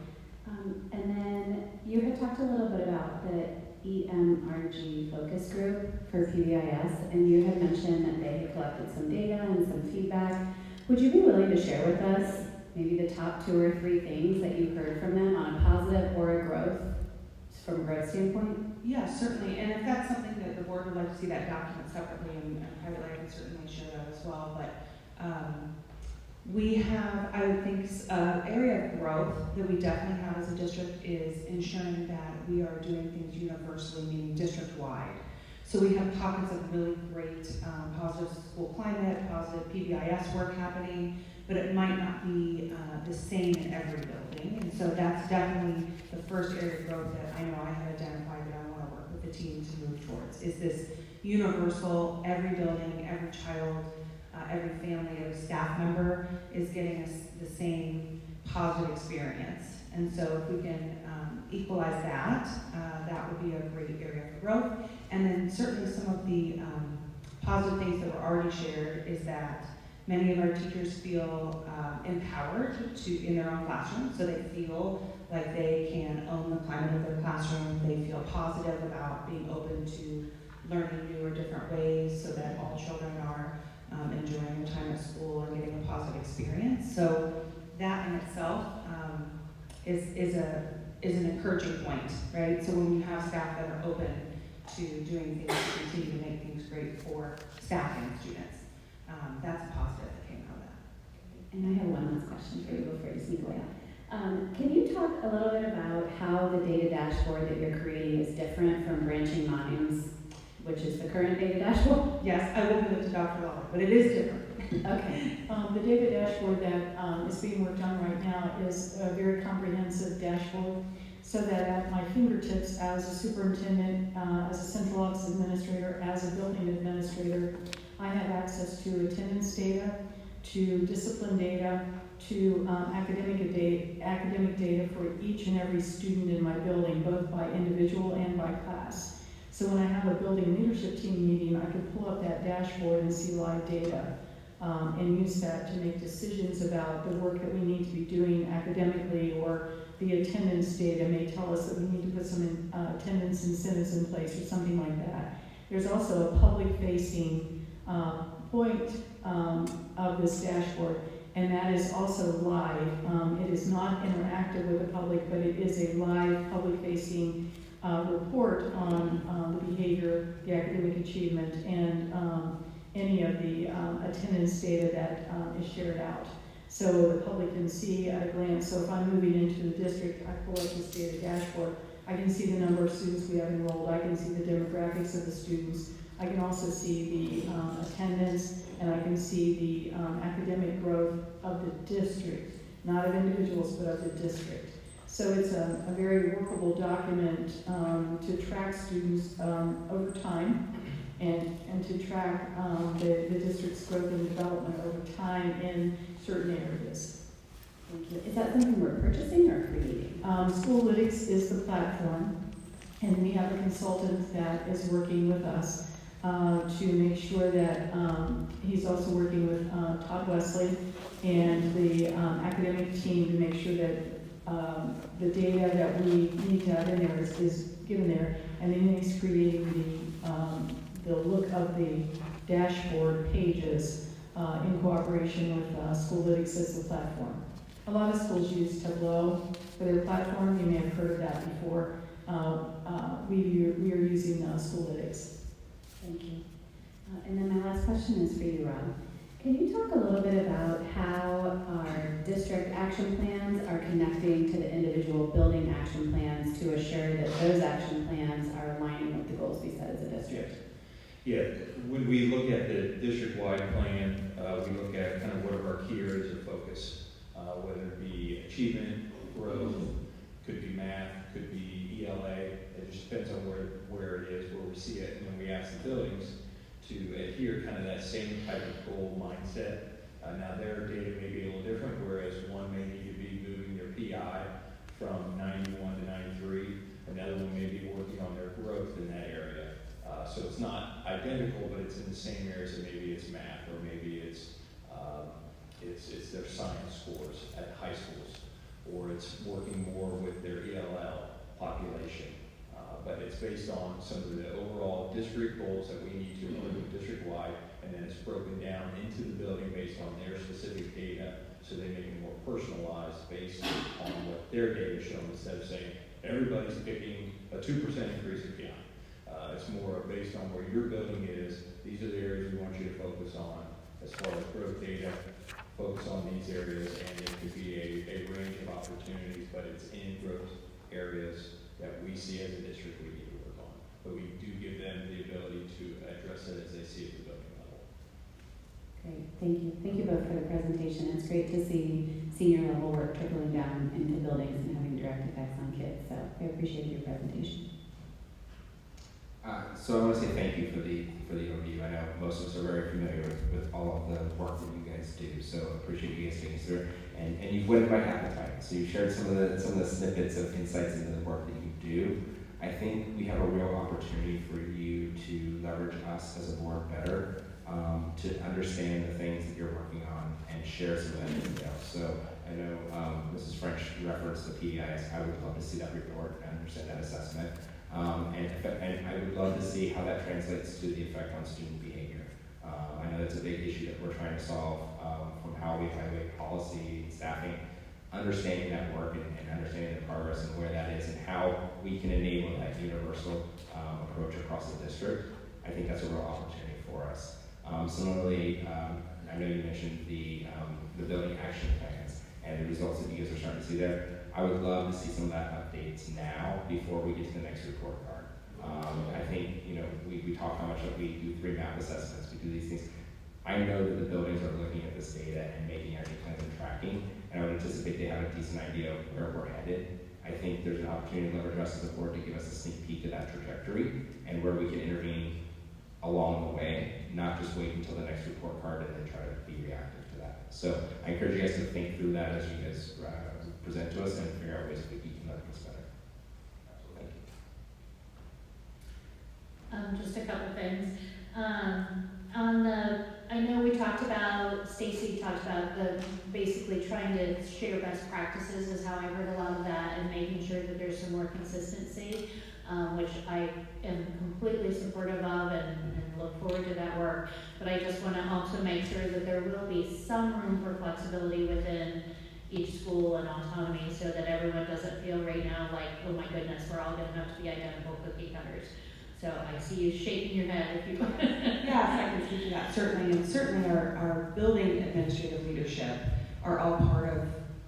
S8: And then you had talked a little bit about the EMRG focus group for PBIS, and you had mentioned that they had collected some data and some feedback. Would you be willing to share with us maybe the top 2 or 3 things that you heard from them on a positive or a growth, from a growth standpoint?
S6: Yeah, certainly. And if that's something that the board would like to see that document separately and privately, I can certainly share that as well. But we have, I would think, an area of growth that we definitely have as a district is ensuring that we are doing things universally, meaning district-wide. So we have pockets of really great positive school climate, positive PBIS work happening, but it might not be the same in every building. And so that's definitely the first area of growth that I know I have identified that I want to work with the team to move towards, is this universal, every building, every child, every family, every staff member is getting the same positive experience. And so if we can equalize that, that would be a great area for growth. And then certainly some of the positive things that were already shared is that many of our teachers feel empowered in their own classroom, so they feel like they can own the climate of their classroom. They feel positive about being open to learning new or different ways so that all children are enjoying their time at school and getting a positive experience. So that in itself is an encouraging point, right? So when you have staff that are open to doing things to continue to make things great for staff and students, that's a positive that came out of that.
S8: And I have one last question for you before you sneak away. Can you talk a little bit about how the data dashboard that you're creating is different from Branching Minds, which is the current data dashboard?
S6: Yes, I will give it to Dr. Lawler, but it is different.
S8: Okay.
S2: The data dashboard that is being worked on right now is a very comprehensive dashboard, so that at my fingertips as a superintendent, as a central office administrator, as a building administrator, I have access to attendance data, to discipline data, to academic data for each and every student in my building, both by individual and by class. So when I have a building leadership team meeting, I can pull up that dashboard and see live data, and use that to make decisions about the work that we need to be doing academically, or the attendance data may tell us that we need to put some attendance incentives in place or something like that. There's also a public-facing point of this dashboard, and that is also live. It is not interactive with the public, but it is a live, public-facing report on the behavior, the academic achievement, and any of the attendance data that is shared out. So the public can see at a glance. So if I'm moving into the district, I pull up this data dashboard. I can see the number of students we have enrolled. I can see the demographics of the students. I can also see the attendance, and I can see the academic growth of the district, not of individuals, but of the district. So it's a very workable document to track students over time and to track the district's growth and development over time in certain areas.
S8: Thank you. Is that something we're purchasing or creating?
S2: Schoollytics is the platform, and we have a consultant that is working with us to make sure that he's also working with Todd Wesley and the academic team to make sure that the data that we need to have in there is given there, and then he's creating the look of the dashboard pages in cooperation with Schoollytics as the platform. A lot of schools use Tableau for their platform. You may have heard of that before. We are using Schoollytics.
S8: Thank you. And then my last question is for you, Rob. Can you talk a little bit about how our district action plans are connecting to the individual building action plans to assure that those action plans are aligning with the goals we set as a district?
S5: Yeah, when we look at the district-wide plan, we look at kind of what are our key areas of focus, whether it be achievement, growth, could be math, could be ELA. It just depends on where it is, where we see it, and then we ask the buildings to adhere kind of that same type of goal mindset. Now their data may be a little different, whereas one may need to be moving their PI from 91 to 93, another one may be working on their growth in that area. So it's not identical, but it's in the same area, so maybe it's math, or maybe it's their science scores at high schools, or it's working more with their ELL population. But it's based on some of the overall district goals that we need to improve district-wide, and then it's broken down into the building based on their specific data, so they make it more personalized based on what their data shows, instead of saying everybody's picking a 2% increase in PI. It's more based on where your building is. These are the areas we want you to focus on as far as growth data. Focus on these areas, and it could be a range of opportunities, but it's in growth areas that we see as a district we need to work on. But we do give them the ability to address it as they see at the building level.
S8: Great, thank you. Thank you both for the presentation. It's great to see senior level work trickling down into buildings and having direct effects on kids. So I appreciate your presentation.
S9: So I want to say thank you for the overview. I know most of us are very familiar with all of the work that you guys do, so appreciate you guys taking us through. And you've whetted my appetite. So you shared some of the snippets of insights into the work that you do. I think we have a real opportunity for you to leverage us as a board better, to understand the things that you're working on and share some of that detail. So I know Mrs. French referenced the PEIs. I would love to see that report and understand that assessment. And I would love to see how that translates to the effect on student behavior. I know that's a big issue that we're trying to solve from how we evaluate policy, staffing, understanding that work and understanding the progress and where that is and how we can enable that universal approach across the district. I think that's a real opportunity for us. Similarly, I know you mentioned the building action plans and the results that you guys are starting to see there. I would love to see some of that updates now before we get to the next report card. I think, we talk how much that we do 3 map assessments, we do these things. I know that the buildings are looking at this data and making action plans and tracking, and I would anticipate they have a decent idea of where we're headed. I think there's an opportunity to leverage us as a board to give us a sneak peek of that trajectory and where we can intervene along the way, not just wait until the next report card and then try to be reactive to that. So I encourage you guys to think through that as you guys present to us and figure out ways that we can leverage this better. Thank you.
S1: Just a couple things. I know we talked about, Stacy talked about basically trying to share best practices is how I heard a lot of that, and making sure that there's some more consistency, which I am completely supportive of and look forward to that work. But I just want to also make sure that there will be some room for flexibility within each school an autonomy so that everyone doesn't feel right now like, oh my goodness, we're all gonna have to be identical cookie cutters. So I see you shaking your head if you.
S6: Yes, I can speak to that, certainly, and certainly our building administrative leadership are all part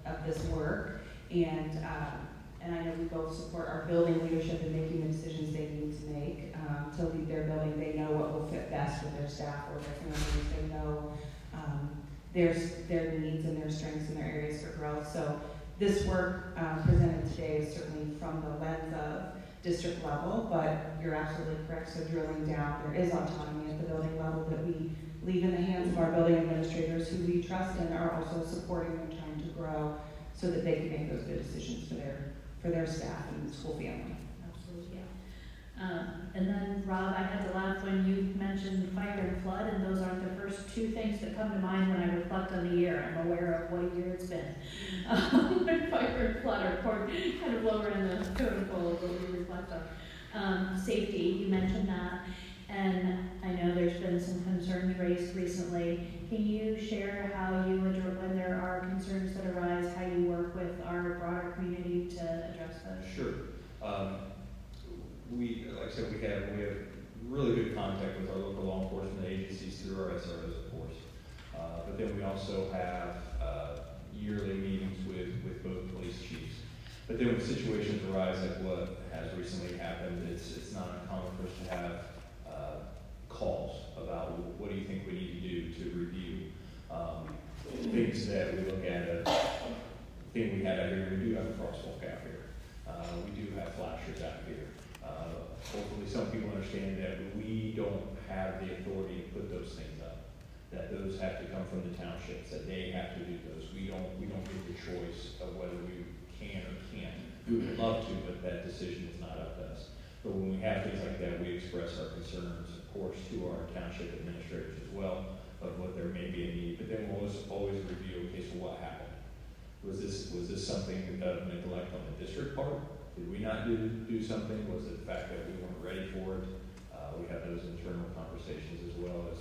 S6: of this work, and I know we both support our building leadership in making the decisions they need to make to lead their building. They know what will fit best with their staff or their families. They know their needs and their strengths and their areas for growth. So this work presented today is certainly from the lens of district level, but you're absolutely correct. So drilling down, there is autonomy at the building level that we leave in the hands of our building administrators who we trust and are also supporting them trying to grow so that they can make those good decisions for their staff and school family.
S1: Absolutely, yeah. And then, Rob, I had to laugh when you mentioned fire and flood, and those aren't the first two things that come to mind when I reflect on the year. I'm aware of what year it's been. Fire and flood are kind of lower in the totem pole of what we reflect on. Safety, you mentioned that, and I know there's been some concerns raised recently. Can you share how you address, when there are concerns that arise, how you work with our broader community to address those?
S5: Sure. Like I said, we have really good contact with our local law enforcement agencies through our SROs, of course. But then we also have yearly meetings with both police chiefs. But then when situations arise like what has recently happened, it's not uncommon for us to have calls about what do you think we need to do to review things that we look at. Thing we had out here, we do have a crosswalk out here. We do have flashers out here. Hopefully some people understand that we don't have the authority to put those things up, that those have to come from the townships, that they have to do those. We don't get the choice of whether we can or can't. We would love to, but that decision is not up to us. But when we have things like that, we express our concerns, of course, to our township administrators as well, of what there may be a need. But then we'll always review, okay, so what happened? Was this something of neglect on the district part? Did we not do something? Was it the fact that we weren't ready for it? We have those internal conversations as well as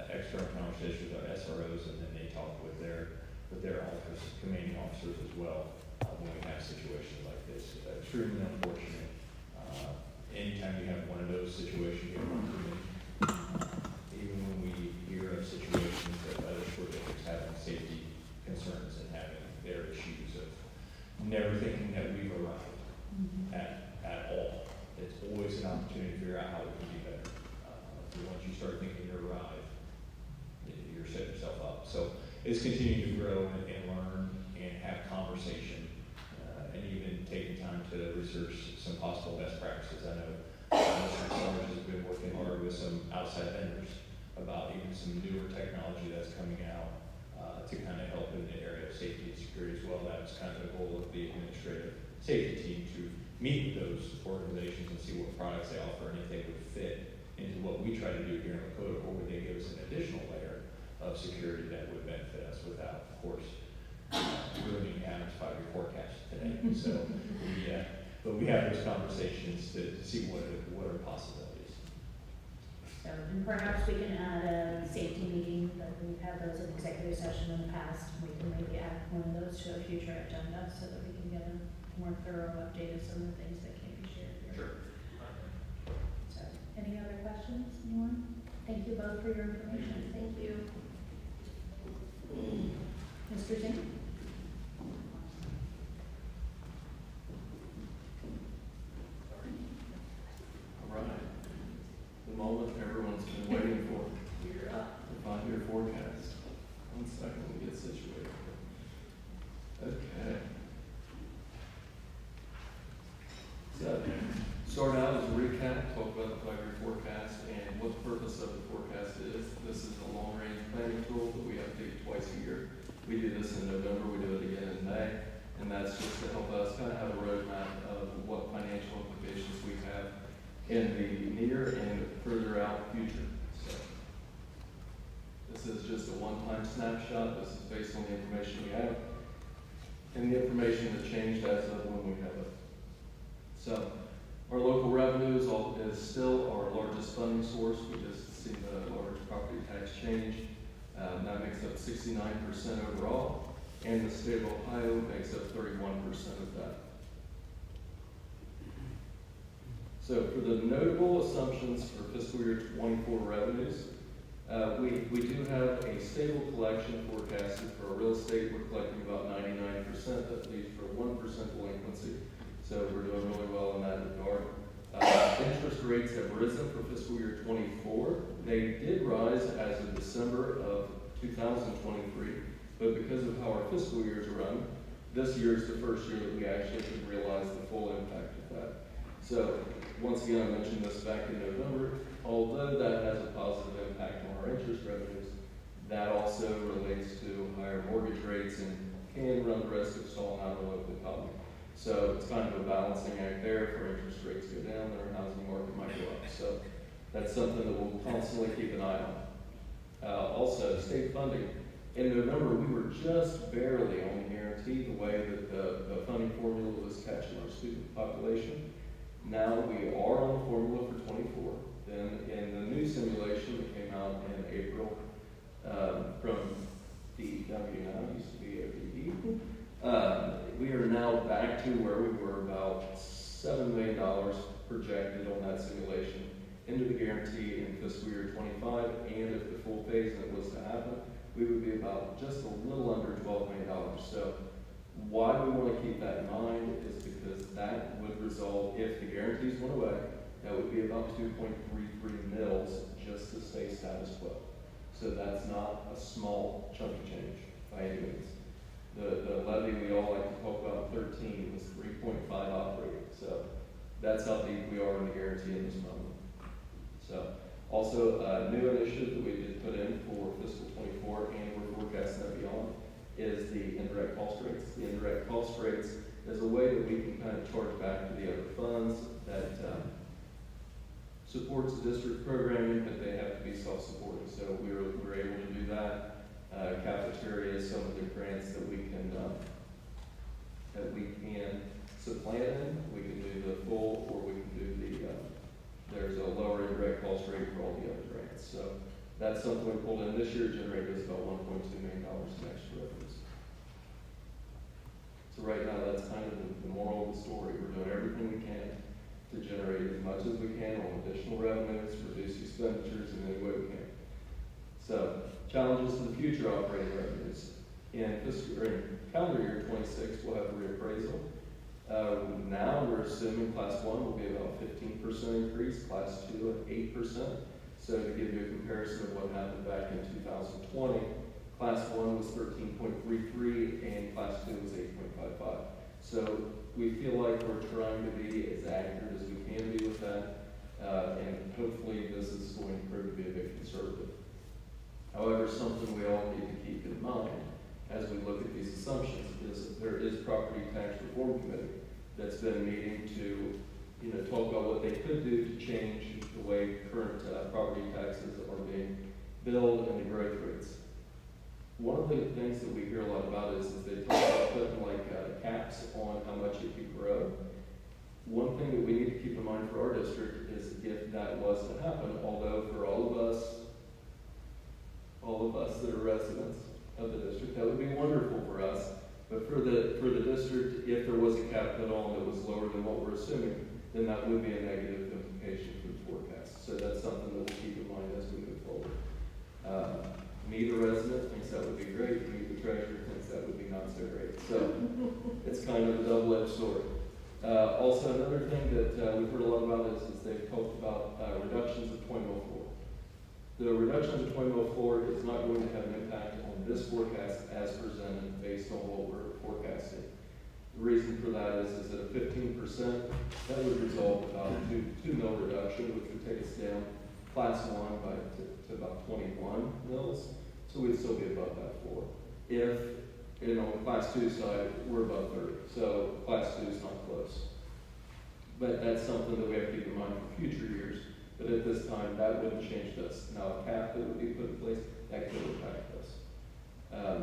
S5: external conversations with our SROs, and then they talk with their office, commanding officers as well when we have situations like this. Extremely unfortunate. Anytime you have one of those situations, you come to me. Even when we hear of situations that other school districts having safety concerns and having their issues of never thinking that we've arrived at all. It's always an opportunity to figure out how we can be better. Once you start thinking you're arrived, you're setting yourself up. So it's continuing to grow and learn and have conversation, and even taking time to research some possible best practices. I know Mr. Summers has been working hard with some outside vendors about even some newer technology that's coming out to kind of help in the area of safety and security as well. That's kind of the goal of the administrative safety team, to meet with those organizations and see what products they offer and if they would fit into what we try to do here in Lakota, or would they give us an additional layer of security that would benefit us without, of course, ruining Adam's 5-year forecast today. So but we have those conversations to see what are possibilities.
S1: So, and perhaps we can add a safety meeting, that we've had those in executive session in the past. We can maybe add one of those to a future agenda so that we can get a more thorough update of some of the things that can be shared here.
S5: Sure.
S1: So, any other questions, anyone? Thank you both for your information. Thank you. Mr. Zink?
S3: All right. The moment everyone's been waiting for. You're up. The 5-year forecast. 1 second, we get situated. Okay. So, start out as a recap, talk about the 5-year forecast and what the purpose of the forecast is. This is a long-range planning tool that we update twice a year. We do this in November, we do it again in May, and that's just to help us kind of have a roadmap of what financial implications we have in the near and further out future. So, this is just a one-time snapshot. This is based on the information we have and the information that changed as of when we have it. So, our local revenue is still our largest funding source. We just seen the large property tax change. That makes up 69% overall. And the state of Ohio makes up 31% of that. So for the notable assumptions for fiscal year 24 revenues, we do have a stable collection forecasted for our real estate. We're collecting about 99%. That leaves for 1% delinquency. So we're doing really well in that regard. Interest rates have risen for fiscal year 24. They did rise as of December of 2023, but because of how our fiscal years run, this year is the first year that we actually can realize the full impact of that. So once again, I mentioned this back in November. Although that has a positive impact on our interest revenues, that also relates to higher mortgage rates and can run the risk of stalling out our local economy. So it's kind of a balancing act there. If our interest rates go down, then our housing market might go up. So that's something that we'll constantly keep an eye on. Also, state funding. In November, we were just barely on the guarantee the way that the funding formula was catching our student population. Now we are on the formula for 24. Then in the new simulation that came out in April from DW now, used to be ODE, we are now back to where we were, about $7 million projected on that simulation into the guarantee in fiscal year 25, and if the full phase-in was to happen, we would be about just a little under $12 million. So why we want to keep that in mind is because that would result, if the guarantees went away, that would be about 2.33 mils just to stay status quo. So that's not a small chunk of change by any means. The levy we all like to talk about, 13, was 3.5 operating. So that's how deep we are in the guarantee in this moment. So also a new initiative that we did put in for fiscal 24, and we're forecasting that beyond, is the indirect cost rates. The indirect cost rates is a way that we can kind of charge back to the other funds that supports the district programming, but they have to be self-supporting. So we're able to do that. Cafeteria, some of the grants that we can supplant in. We can do the full, or we can do there's a lower indirect cost rate for all the other grants. So that's something we pulled in this year, generated us about $1.2 million in extra revenues. So right now, that's kind of the moral of the story. We're doing everything we can to generate as much as we can on additional revenues, reduce expenditures in any way we can. So challenges to the future operating revenues. In calendar year 26, we'll have a reappraisal. Now we're assuming class 1 will be about 15% increase, class 2 at 8%. So to give you a comparison of what happened back in 2020, class 1 was 13.33 and class 2 was 8.55. So we feel like we're trying to be as accurate as we can be with that, and hopefully this is going to prove to be a bit conservative. However, something we all need to keep in mind as we look at these assumptions is there is Property Tax Reform Committee that's been meeting to, talk about what they could do to change the way current property taxes are being billed and the growth rates. One of the things that we hear a lot about is they talk about putting caps on how much it could grow. One thing that we need to keep in mind for our district is if that was to happen, although for all of us that are residents of the district, that would be wonderful for us. But for the district, if there was a cap put on that was lower than what we're assuming, then that would be a negative implication for the forecast. So that's something that we'll keep in mind as we move forward. Me, the resident, thinks that would be great. Me, the treasurer, thinks that would be not so great. So it's kind of a double-edged sword. Also, another thing that we've heard a lot about is they've talked about reductions of 2004. The reduction of 2004 is not going to have an impact on this forecast as presented based on what we're forecasting. The reason for that is that at 15%, that would result in about a 2 mil reduction, which would take us down class 1 to about 21 mils. So we'd still be above that floor. If, on class 2 side, we're above 30. So class 2 is not close. But that's something that we have to keep in mind for future years. But at this time, that wouldn't change us. Now, a cap that would be put in place, that could impact us.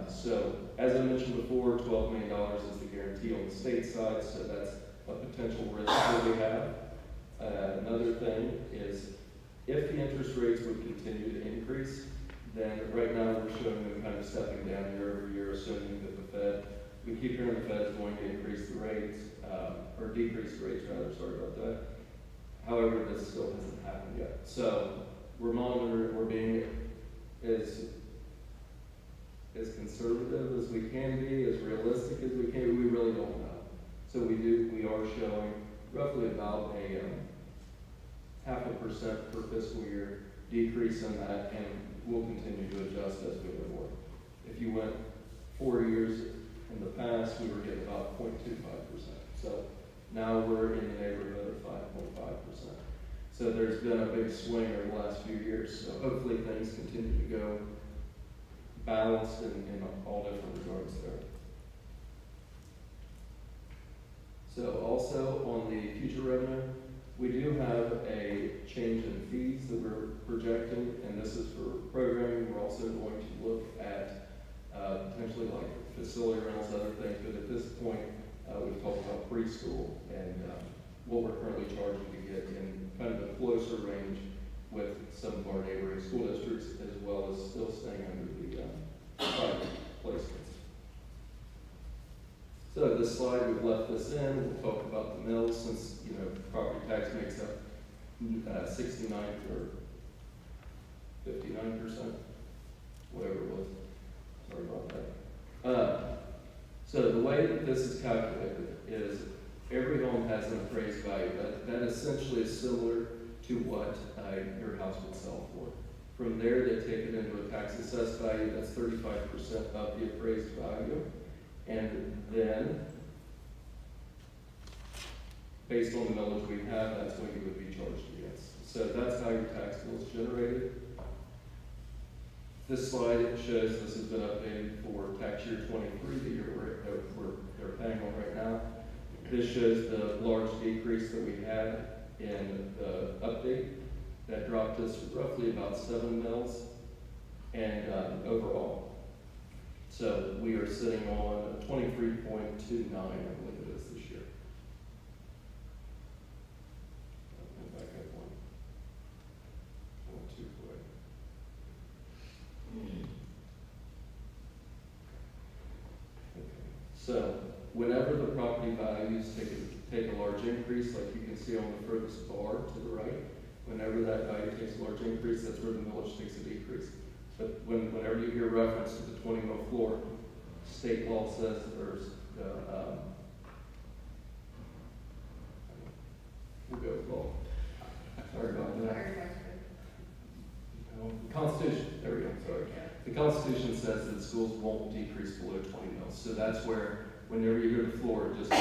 S3: So, as I mentioned before, $12 million is the guarantee on the state side, so that's a potential risk that we have. Another thing is, if the interest rates would continue to increase, then right now we're showing them kind of stepping down year over year, assuming that the Fed keep hearing the Fed's going to increase the rates, or decrease the rates rather, sorry about that. However, this still hasn't happened yet. So we're monitoring, we're being as conservative as we can be, as realistic as we can. We really don't know. So we are showing roughly about a 0.5% per fiscal year decrease in that, and we'll continue to adjust as we go forward. If you went 4 years in the past, we were getting about 0.25%. So now we're in the neighborhood of 5.5%. So there's been a big swing over the last few years. So hopefully things continue to go balanced in all different regards there. So also on the future revenue, we do have a change in fees that we're projecting, and this is for programming. We're also going to look at potentially like facility rentals, other things, but at this point, we've talked about preschool and what we're currently charging to get in kind of a closer range with some of our neighboring school districts, as well as still staying under the private placements. So this slide, we've left this in. We'll talk about the mills, since, you know, property tax makes up 69 or 59%, whatever it was. Sorry about that. So the way that this is calculated is every home has an appraised value. That essentially is similar to what your house would sell for. From there, they take it into a tax assessed value. That's 35% of the appraised value. And then, based on the millage we have, that's what you would be charged against. So that's how your tax bill is generated. This slide shows this has been updated for tax year 23, the year they're paying on right now. This shows the large decrease that we had in the update. That dropped us roughly about 7 mils and overall. So we are sitting on 23.29, I believe it is this year. Back up one too quick. Okay. So whenever the property values take a large increase, like you can see on the furthest bar to the right, whenever that value takes a large increase, that's where the millage takes a decrease. But whenever you hear reference to the 20-mil floor, state law says there's we'll go with law. Sorry about that. The Constitution, there we go, sorry. The Constitution says that schools won't decrease below 20 mils. So that's where, whenever you hear the floor, it just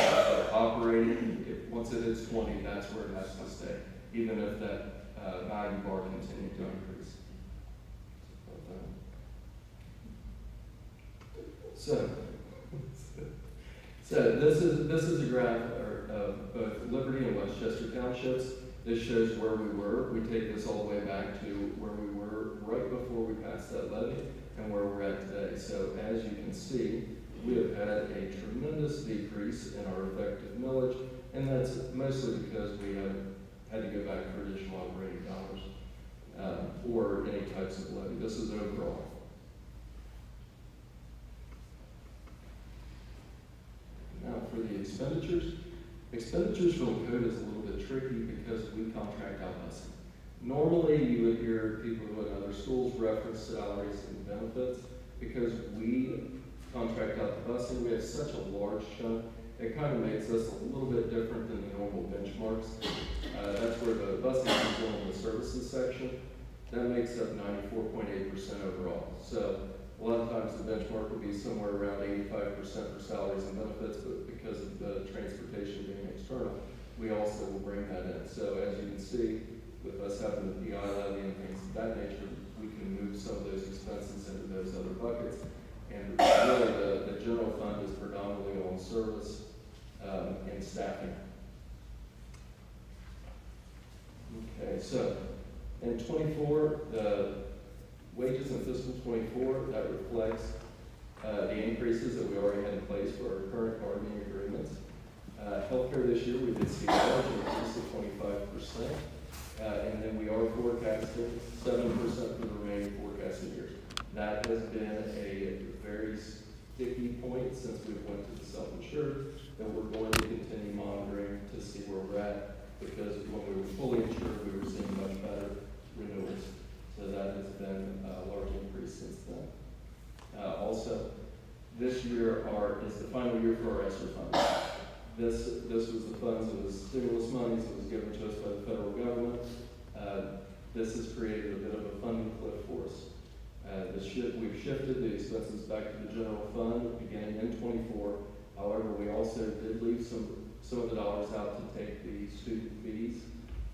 S3: operating. Once it hits 20, that's where it has to stay, even if that value bar continues to increase. So this is a graph of both Liberty and Westchester Townships. This shows where we were. We take this all the way back to where we were right before we passed that levy and where we're at today. So as you can see, we have had a tremendous decrease in our effective millage, and that's mostly because we haven't had to go back for additional operating dollars or any types of levy. This is overall. Now for the expenditures. Expenditures for Lakota is a little bit tricky because we contract out busing. Normally you would hear people who in other schools reference salaries and benefits. Because we contract out the busing, we have such a large chunk, it kind of makes us a little bit different than the normal benchmarks. That's where the busing comes in the services section. That makes up 94.8% overall. So a lot of times the benchmark will be somewhere around 85% for salaries and benefits, but because of the transportation being external, we also will bring that in. So as you can see, with us having the PI levy and things of that nature, we can move some of those expenses into those other buckets. And really the general fund is predominantly on service and staffing. Okay, so in 24, the wages in fiscal 24, that reflects the increases that we already had in place for our current bargaining agreements. Healthcare this year, we did see a large increase of 25%, and then we are forecasting 7% for the remaining forecasting years. That has been a very sticky point since we went to the insured, and we're going to continue monitoring to see where we're at, because when we were fully insured, we were seeing much better renewals. So that has been largely increased since then. Also, this year is the final year for our ESSER funds. This was the funds, it was stimulus monies that was given to us by the federal government. This has created a bit of a funding cliff for us. We've shifted the expenses back to the general fund beginning in '24. However, we also did leave some of the dollars out to take the student fees,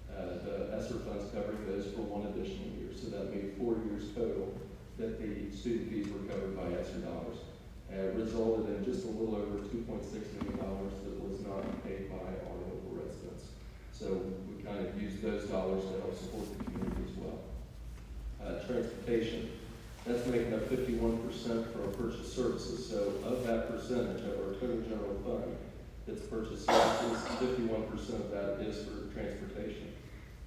S3: the ESSER funds covering those for one additional year. So that made 4 years total that the student fees were covered by ESSER dollars. It resulted in just a little over $2.6 million that was not paid by our local residents. So we kind of used those dollars to help support the community as well. Transportation, that's making up 51% for our purchase services. So of that percentage of our total general fund that's purchase services, 51% of that is for transportation.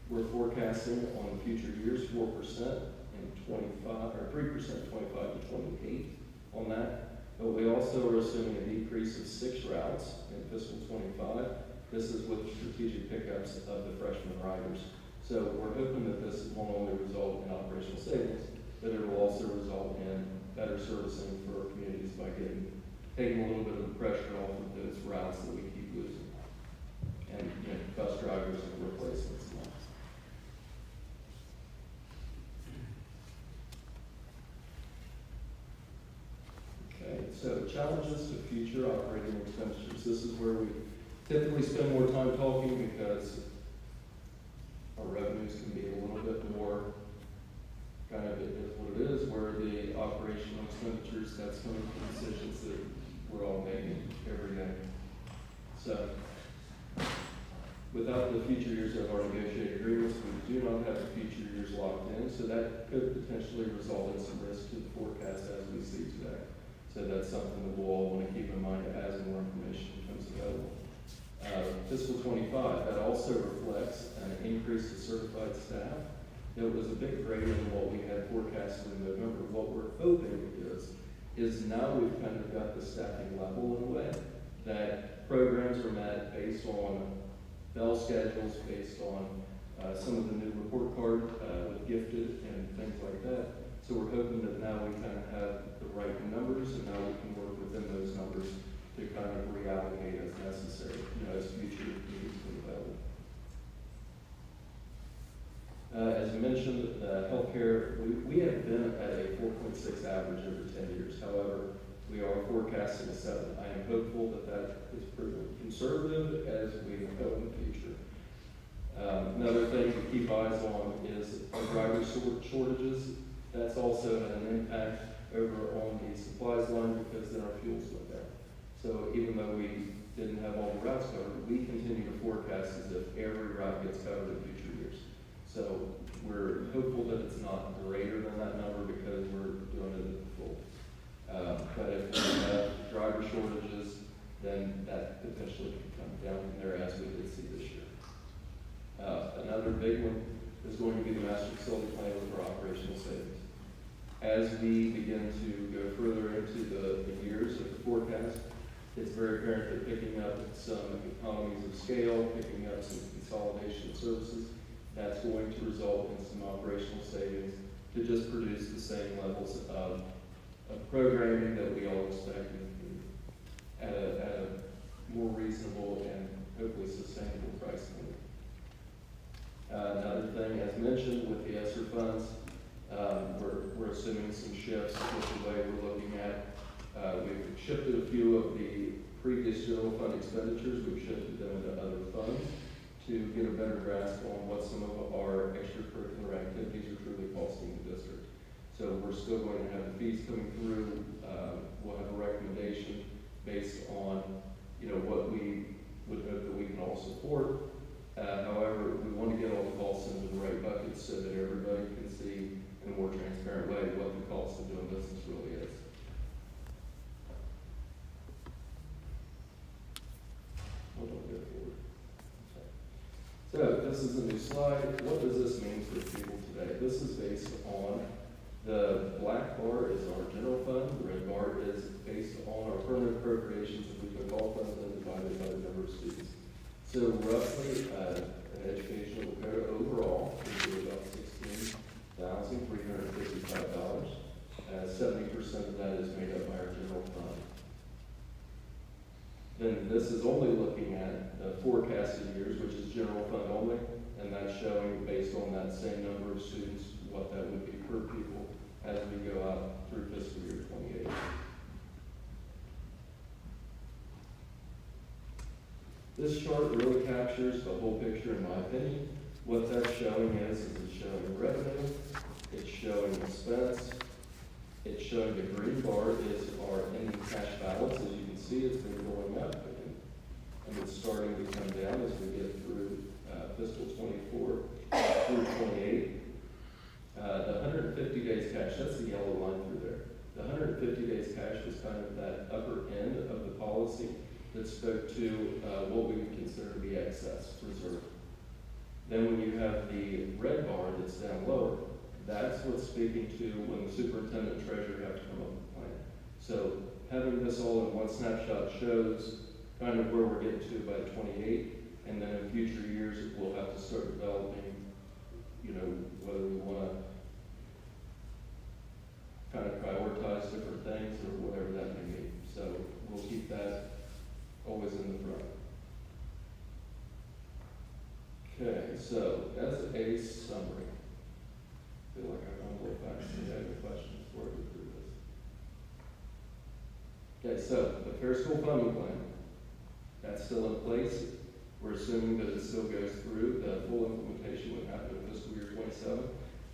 S3: We're forecasting on future years 4% in 25, or 3% 25 to 28 on that. But we also are assuming a decrease of 6 routes in fiscal '25. This is with strategic pickups of the freshman riders. So we're hoping that this won't only result in operational savings, but it will also result in better servicing for our communities by taking a little bit of the pressure off of those routes that we keep losing. And bus drivers and replacements. Okay, so challenges to future operating expenditures. This is where we typically spend more time talking because our revenues can be a little bit more kind of it is what it is, where the operational expenditures, that's coming from decisions that we're all making every day. So without the future years of our negotiated agreements, we do not have the future years locked in, so that could potentially result in some risk to the forecast as we see today. So that's something that we'll all want to keep in mind as more information becomes available. Fiscal '25, that also reflects an increase to certified staff. It was a bit greater than what we had forecasted in November. What we're hoping is now we've kind of got the staffing level in a way that programs are met based on bell schedules, based on some of the new report card with gifted and things like that. So we're hoping that now we kind of have the right numbers, and now we can work within those numbers to kind of reallocate as necessary, as future needs come available. As mentioned, healthcare, we have been at a 4.6 average over 10 years. However, we are forecasting a 7. I am hopeful that is proven conservative as we go in the future. Another thing to keep eyes on is our driver shortages. That's also had an impact over on the supplies line because then our fuels went down. So even though we didn't have all the routes covered, we continue to forecast as if every route gets covered in future years. So we're hopeful that it's not greater than that number because we're doing it at the full. But if we have driver shortages, then that potentially can come down from there as we did see this year. Another big one is going to be the master facility plan with our operational savings. As we begin to go further into the years of the forecast, it's very apparent that picking up some economies of scale, picking up some consolidation of services, that's going to result in some operational savings to just produce the same levels of programming that we all expect at a more reasonable and hopefully sustainable price point. Another thing, as mentioned, with the ESSER funds, we're assuming some shifts with the way we're looking at. We've shifted a few of the previous general fund expenditures. We've shifted them into other funds to get a better grasp on what some of our extracurricular activities are truly costing the district. So we're still going to have the fees coming through. We'll have a recommendation based on, what we would hope that we can all support. However, we want to get all the costs into the right buckets so that everybody can see in a more transparent way what the cost of doing business really is. Hold on, go forward. Okay. So this is a new slide. What does this mean for people today? This is based on The black bar is our general fund, the red bar is based on our permanent appropriations, if we took all funds and divided by the number of students. So roughly, an educational Lakota overall would be about $16,355. 70% of that is made up by our general fund. Then this is only looking at the forecasted years, which is general fund only, and that's showing based on that same number of students, what that would be per pupil as we go out through fiscal year 28. This chart really captures the whole picture in my opinion. What that's showing is it's showing revenue, it's showing expense, it's showing the green bar is our ending cash balance. As you can see, it's been going up and it's starting to come down as we get through fiscal 24 through 28. The 150 days cash, that's the yellow line through there. The 150 days cash was kind of that upper end of the policy that spoke to what we would consider to be excess reserve. Then when you have the red bar that's down lower, that's what's speaking to when the superintendent and treasurer have to come up with a plan. So having this all in one snapshot shows kind of where we're getting to by 28, and then in future years, we'll have to start developing, you know, whether we want to kind of prioritize different things or whatever that may be. So we'll keep that always in the front. Okay, so as a summary, I feel like I'm going to look back and see if I have any questions before I go through this. Okay, so the fair school funding plan, that's still in place. We're assuming that it still goes through. The full implementation would happen in fiscal year 27.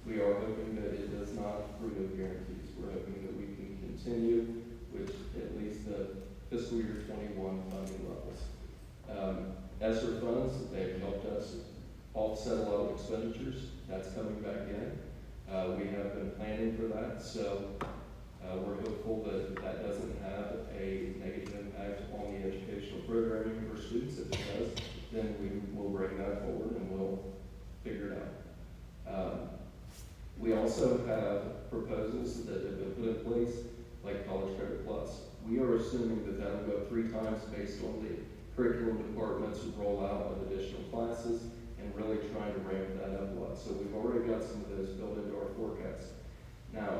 S3: We are hoping that it does not remove guarantees. We're hoping that we can continue with at least the fiscal year 21 funding levels. ESSER funds, they've helped us offset a lot of expenditures. That's coming back in. We have been planning for that, so we're hopeful that that doesn't have a negative impact on the educational programming for students. If it does, then we will bring that forward and we'll figure it out. We also have proposals that have been put in place, like College Credit Plus. We are assuming that that'll go 3 times based on the curriculum department's rollout of additional classes and really trying to ramp that up a lot. So we've already got some of those built into our forecast. Now,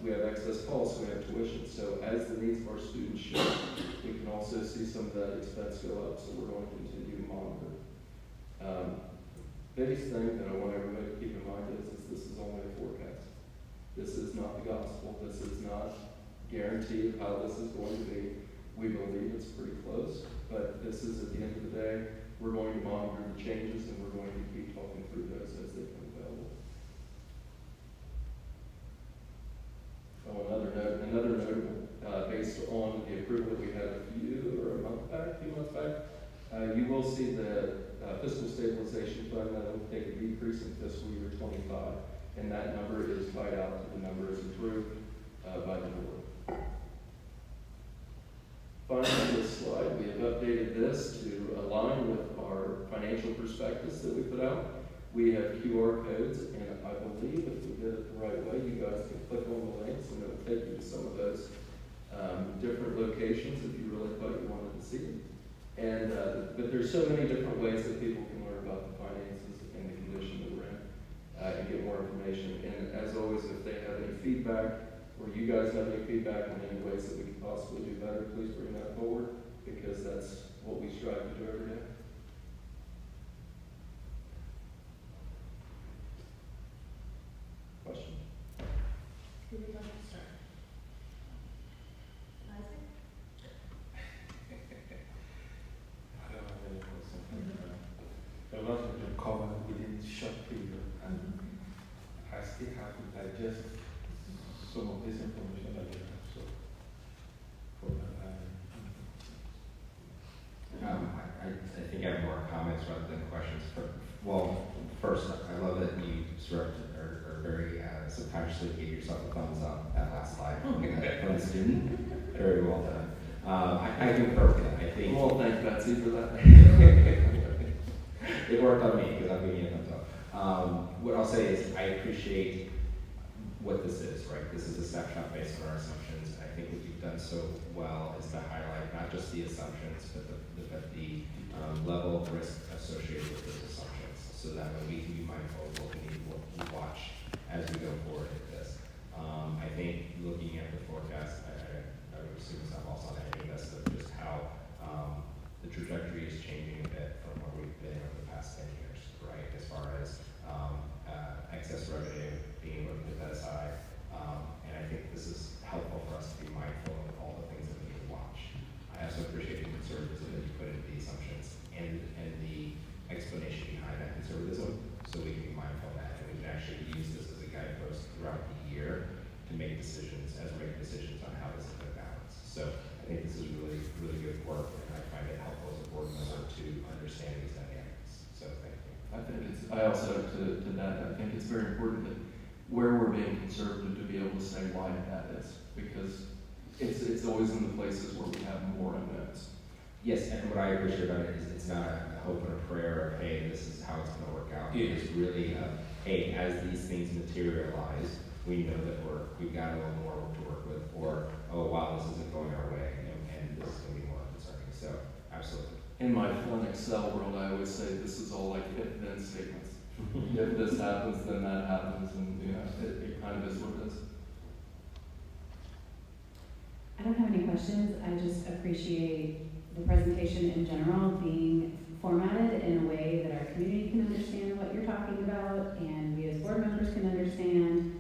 S3: we have excess costs, we have tuition. So as the needs of our students shift, we can also see some of that expense go up. So we're going to continue to monitor. Biggest thing that I want everybody to keep in mind is this is only a forecast. This is not the gospel. This is not guarantee of how this is going to be. We believe it's pretty close, but this is at the end of the day, we're going to monitor the changes and we're going to keep talking through those as they come available. Oh, another note, based on the approval that we had a few months back, you will see the fiscal stabilization fund that will take a decrease in fiscal year 25, and that number is tied out to the number as approved by the board. Finally, this slide, we have updated this to align with our financial prospectus that we put out. We have QR codes, and I believe if we did it the right way, you guys can click on the links and it will take you to some of those different locations if you really thought you wanted to see them. And, but there's so many different ways that people can learn about the finances and the condition that we're in and get more information. And as always, if they have any feedback or you guys have any feedback on any ways that we can possibly do better, please bring that forward because that's what we strive to do every day. Question?
S1: Who would like to start? Isaac?
S7: I don't have any questions. A lot of them covered within short period, and I still have to digest some of this information that you have. So, for that,
S9: I think I have more comments rather than questions. Well, first, I love that you sort of are very subconsciously gave yourself a thumbs up that last slide from the student. Very well done. I concur with that. I think.
S3: Well, thank Betsy for that.
S9: It worked on me because I'm giving you a thumbs up. What I'll say is I appreciate what this is, right? This is a snapshot based on our assumptions. And I think what you've done so well is to highlight not just the assumptions, but the level of risk associated with those assumptions, so that way we can be mindful of what we need to watch as we go forward with this. I think looking at the forecast, I would assume it's not lost on any of us, but just how the trajectory is changing a bit from where we've been over the past 10 years, right? As far as excess revenue, being able to put that aside. And I think this is helpful for us to be mindful of all the things that we need to watch. I also appreciate the conservatism that you put into the assumptions and the explanation behind that conservatism, so we can be mindful of that, and we can actually use this as a guidepost throughout the year to make decisions, on how this is going to balance. So I think this is really, really good work, and I find it helpful as a board member to understand these dynamics. So thank you.
S3: I also, to that, I think it's very important that where we're being conservative to be able to say why that is, because it's always in the places where we have more unknowns.
S9: Yes, and what I appreciate about it is it's not a hope and a prayer of, hey, this is how it's going to work out. It is really hey, as these things materialize, we know that we've got a little more to work with, or, oh, wow, this isn't going our way, and this is going to be more concerning. So, absolutely.
S3: In my fun Excel world, I always say this is all like if-then statements. If this happens, then that happens, and it kind of is what it is.
S8: I don't have any questions. I just appreciate the presentation in general being formatted in a way that our community can understand what you're talking about, and we as board members can understand.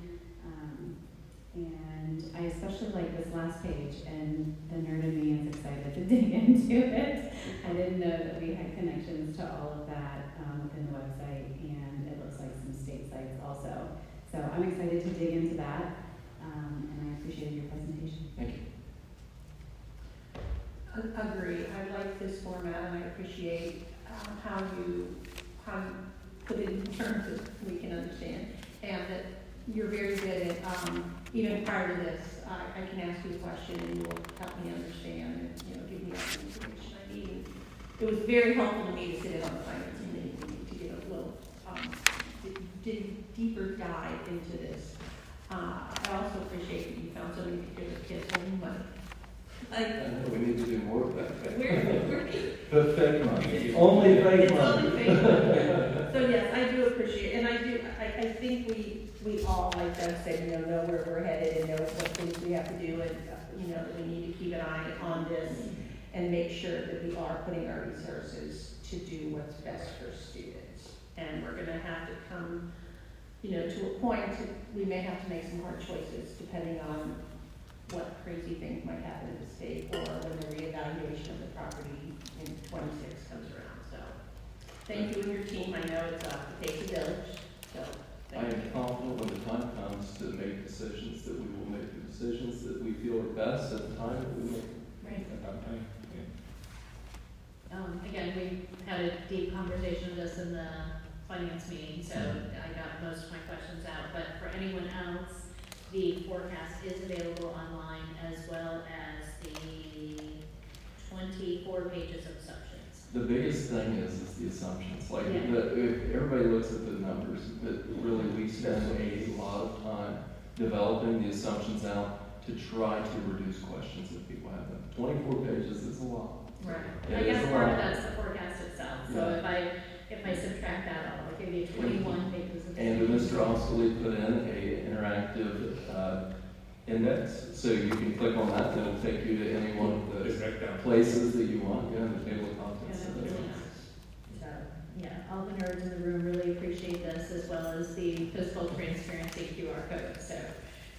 S8: And I especially like this last page, and the nerd in me is excited to dig into it. I didn't know that we had connections to all of that within the website, and it looks like some state sites also. So I'm excited to dig into that, and I appreciated your presentation.
S3: Thank you.
S4: Agree. I like this format, and I appreciate how you put it in terms that we can understand, and that you're very good at, even prior to this, I can ask you a question and you will help me understand and, give me all the information I need. And it was very helpful to me to sit in on the finance committee meeting to get a little, deeper dive into this. I also appreciate that you found so many particular kids holding money.
S3: I know we need to do more of that.
S4: We're
S3: The fake money. Only fake
S4: It's
S3: money.
S4: only fake money. So yes, I do appreciate, and I think we all, like Doug said, know where we're headed and know what things we have to do, and, that we need to keep an eye on this and make sure that we are putting our resources to do what's best for students. And we're gonna have to come, to a point, we may have to make some hard choices depending on what crazy things might happen in the state, or when the reevaluation of the property in 26 comes around. So, thank you and your team. I know it takes a village, so
S3: I am confident when the time comes to make decisions that we will make the decisions that we feel are best at the time that we make them.
S4: Right.
S3: At that time.
S1: Again, we had a deep conversation of this in the finance meeting, so I got most of my questions out. But for anyone else, the forecast is available online, as well as the 24 pages of assumptions.
S3: The biggest thing is the assumptions. Like,
S1: Yeah.
S3: if everybody looks at the numbers, but really we spend a lot of time developing the assumptions out to try to reduce questions if people have them. 24 pages is a lot.
S1: Right.
S3: Yeah,
S1: I guess
S3: it's a
S1: part of
S3: lot.
S1: that's the forecast itself. So
S3: Yeah.
S1: if I subtract that out, I'll give you 21 pages of
S3: And Mr. Osterly put in a interactive index, so you can click on that, and it'll take you to any one of
S7: Just
S3: the
S7: write down.
S3: places that you want, the table of
S1: Yeah,
S3: contents.
S1: that's
S3: So that's
S1: really nice. So, yeah, all the nerds in the room really appreciate this, as well as the fiscal transparency QR code, so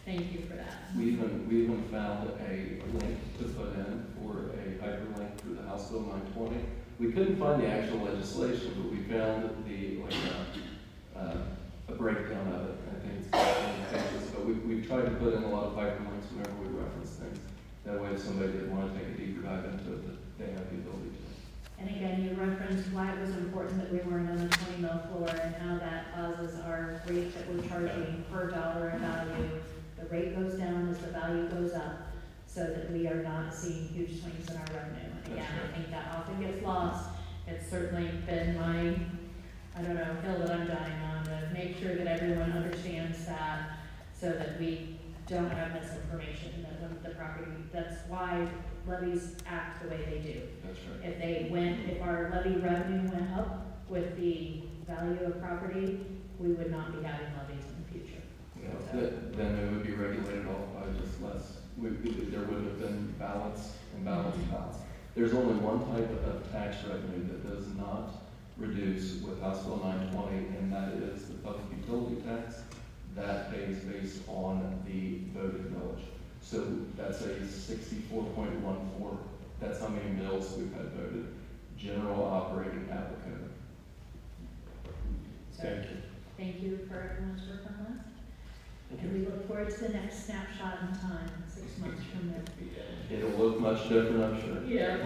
S1: thank you for that.
S3: We even found a link to put in for a hyperlink through the House Bill 920. We couldn't find the actual legislation, but we found a breakdown of it. I think it's about 20 pages, but we've tried to put in a lot of hyperlinks whenever we reference things. That way, if somebody did want to take a deeper dive into it, that they have the ability to.
S1: And again, you referenced why it was important that we weren't on the 20 mil floor, and how that causes our rate that we're charging per dollar of value. The rate goes down as the value goes up, so that we are not seeing huge swings in our revenue. And again, I think that often gets lost. It's certainly been my, hill that I'm dying on, to make sure that everyone understands that. so that we don't have misinformation, that when the property, that's why levies act the way they do.
S3: That's right.
S1: If our levy revenue went up with the value of property, we would not be having levies in the future.
S3: Then it would be regulated off by just less, there would have been balance and balance and balance. There's only one type of tax revenue that does not reduce with House Bill 920, and that is the public utility tax. That pays based on the voted millage. So that's a 64.14. That's how many mills we've had voted. General operating applicant.
S1: So,
S7: Thank you.
S1: thank you for everyone's work on that. And we look forward to the next snapshot in time, 6 months from now.
S3: It'll look much different, I'm sure.
S1: Yeah.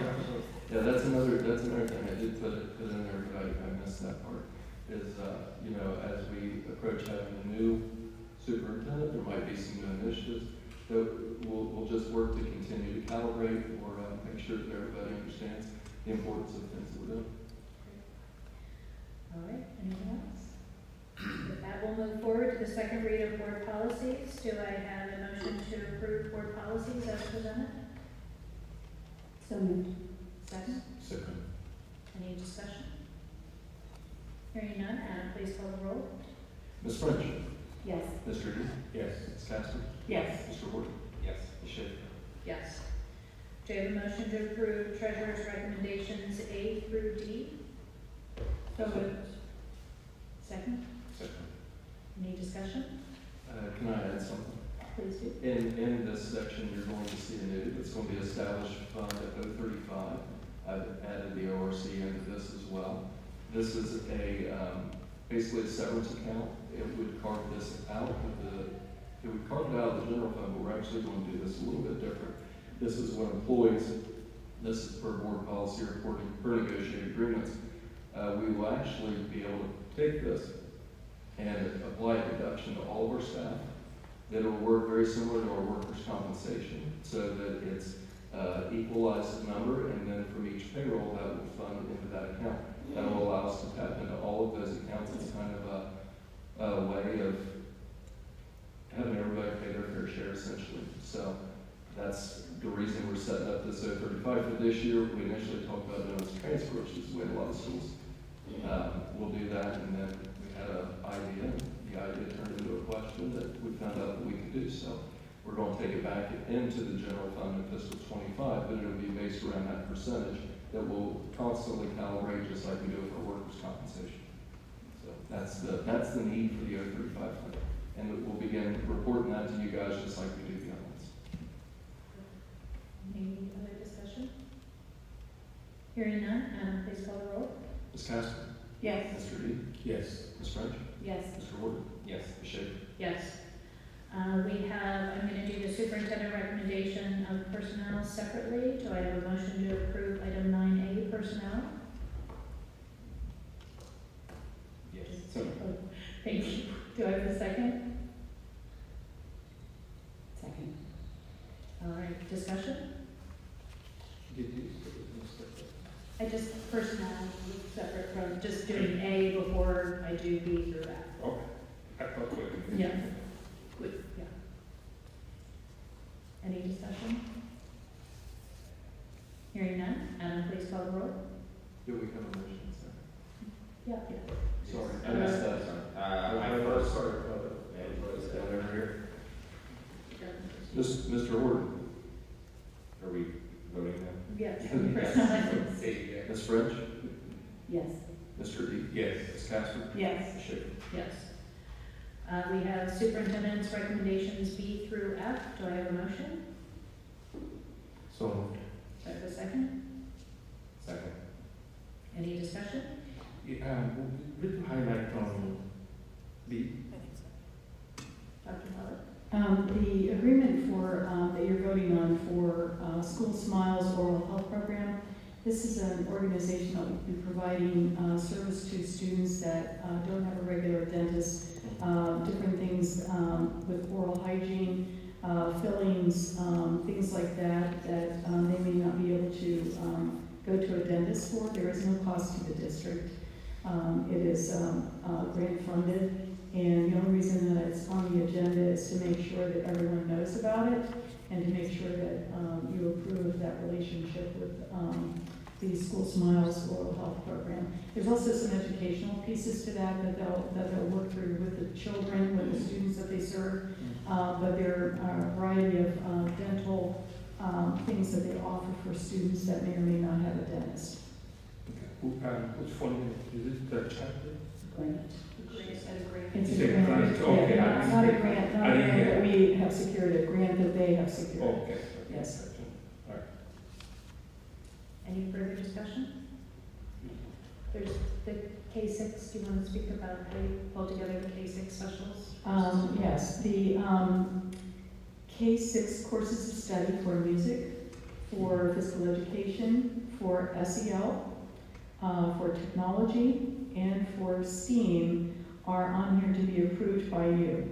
S3: Yeah, that's another thing. I did put it in there, but I missed that part. Is, as we approach having a new superintendent, there might be some new initiatives that we'll just work to continue to calibrate or make sure that everybody understands the importance of things that we're doing.
S1: All right, anyone else? With that, we'll move forward to the second read of board policies. Do I have a motion to approve board policies as presented?
S8: So moved.
S1: Second?
S7: Second.
S1: Any discussion? Hearing none, Adam, please call the roll.
S3: Ms. French?
S8: Yes.
S3: Mr. D?
S7: Yes.
S3: Ms. Casper?
S2: Yes.
S3: Mr. Horton?
S9: Yes.
S3: Ms. Schaefer?
S1: Yes. Do I have a motion to approve treasurer's recommendations A through D?
S4: So moved.
S1: Second?
S7: Second.
S1: Any discussion?
S3: Can I add something?
S1: Please do.
S3: In this section, you're going to see a new, it's going to be established fund at 035. I've added the ORC into this as well. This is basically a severance account. It would carve this out it would carve it out of the general fund, but we're actually going to do this a little bit different. This is when employees, this is per board policy or per negotiated agreements, we will actually be able to take this and apply a deduction to all of our staff. That will work very similar to our workers' compensation, so that it's equalized number, and then from each payroll, that will fund into that account. That will allow us to tap into all of those accounts. It's kind of a way of having everybody pay their fair share, essentially. So that's the reason we're setting up this 035 for this year. We initially talked about doing this transfer, which is the way a lot of schools will do that, and then we had an idea. The idea turned into a question that we found out that we could do. So we're going to take it back into the general fund in fiscal 25, but it'll be based around that percentage that will constantly calibrate, just like we do with our workers' compensation. So that's the need for the 035 fund. And we'll begin reporting that to you guys just like we do the other ones.
S1: Any other discussion? Hearing none, Adam, please call the roll.
S3: Ms. Casper?
S2: Yes.
S3: Mr. D?
S7: Yes.
S3: Ms. French?
S8: Yes.
S3: Mr. Horton?
S9: Yes.
S3: Ms. Schaefer?
S1: Yes. I'm going to do the superintendent recommendation of personnel separately. Do I have a motion to approve item 9A, personnel?
S9: Yes.
S1: Thank you. Do I have a second?
S8: Second.
S1: All right, discussion?
S7: Did you?
S1: I just, personnel, separate from just doing A before I do B through F.
S7: Okay. I thought we
S1: Yeah. Good, yeah. Any discussion? Hearing none, Adam, please call the roll.
S3: Do we have a motion, sir?
S1: Yeah.
S3: Sorry, I missed that.
S9: I first.
S3: Sorry.
S9: Is that over here?
S3: Mr. Horton?
S9: Are we voting now?
S1: Yes.
S9: Yes.
S3: Ms. French?
S8: Yes.
S3: Mr. D?
S7: Yes.
S3: Ms. Casper?
S2: Yes.
S3: Ms. Schaefer?
S1: Yes. We have superintendent's recommendations B through F. Do I have a motion?
S7: So moved.
S1: Do I have a second?
S9: Second.
S1: Any discussion?
S7: Would you highlight on B?
S1: Dr. Pollard?
S2: The agreement for, that you're voting on for School Smiles Oral Health Program, this is an organization that will be providing service to students that don't have a regular dentist, different things with oral hygiene, fillings, things like that, that they may not be able to go to a dentist for. There is no cost to the district. It is grant funded, And the only reason that it's on the agenda is to make sure that everyone knows about it and to make sure that you approve that relationship with the School Smiles Oral Health Program. There's also some educational pieces to that they'll work through with the children, with the students that they serve. But there are a variety of dental things that they offer for students that may or may not have a dentist.
S7: Who's funding it? Is it the chapter?
S2: Grant. It's
S7: Is
S2: a
S7: it
S2: grant,
S7: grant? Okay,
S2: yeah, not a grant, not
S7: I
S2: a
S7: didn't
S2: grant
S7: hear.
S2: that we have secured, a grant that they have secured.
S7: Okay.
S2: Yes.
S7: All right.
S1: Any further discussion? There's the K-6, do you want to speak about, they pull together the K-6 specials?
S2: Yes, the K-6 courses of study for music, for physical education, for SEL, for technology, and for STEAM are on here to be approved by you.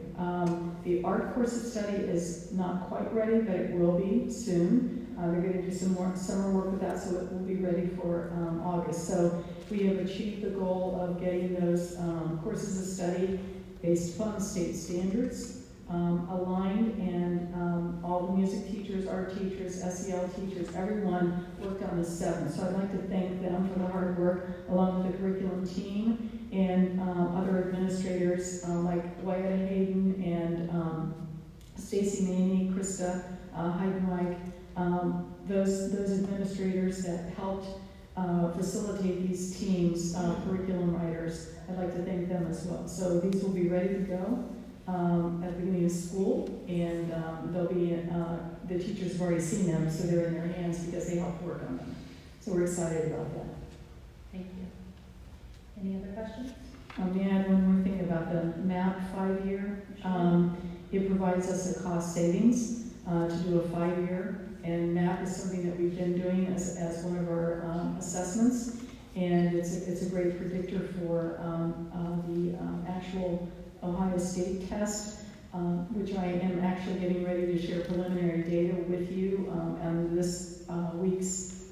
S2: The art course of study is not quite ready, but it will be soon. They're going to do some more summer work with that, so it will be ready for August. So we have achieved the goal of getting those courses of study based upon state standards aligned, and all the music teachers, art teachers, SEL teachers, everyone worked on the 7. So I'd like to thank them for the hard work, along with the curriculum team and other administrators like Wyatt Hayden and Stacy Maney, Krista Heidenreich, those administrators that helped facilitate these teams, curriculum writers. I'd like to thank them as well. So these will be ready to go at the beginning of school, and they'll be, the teachers have already seen them, so they're in their hands because they helped work on them. So we're excited about that.
S1: Thank you. Any other questions?
S2: May I add one more thing about the MAP 5-year? It provides us a cost savings to do a 5-year, and MAP is something that we've been doing as one of our assessments, and it's a great predictor for the actual Ohio State test, which I am actually getting ready to share preliminary data with you on this week's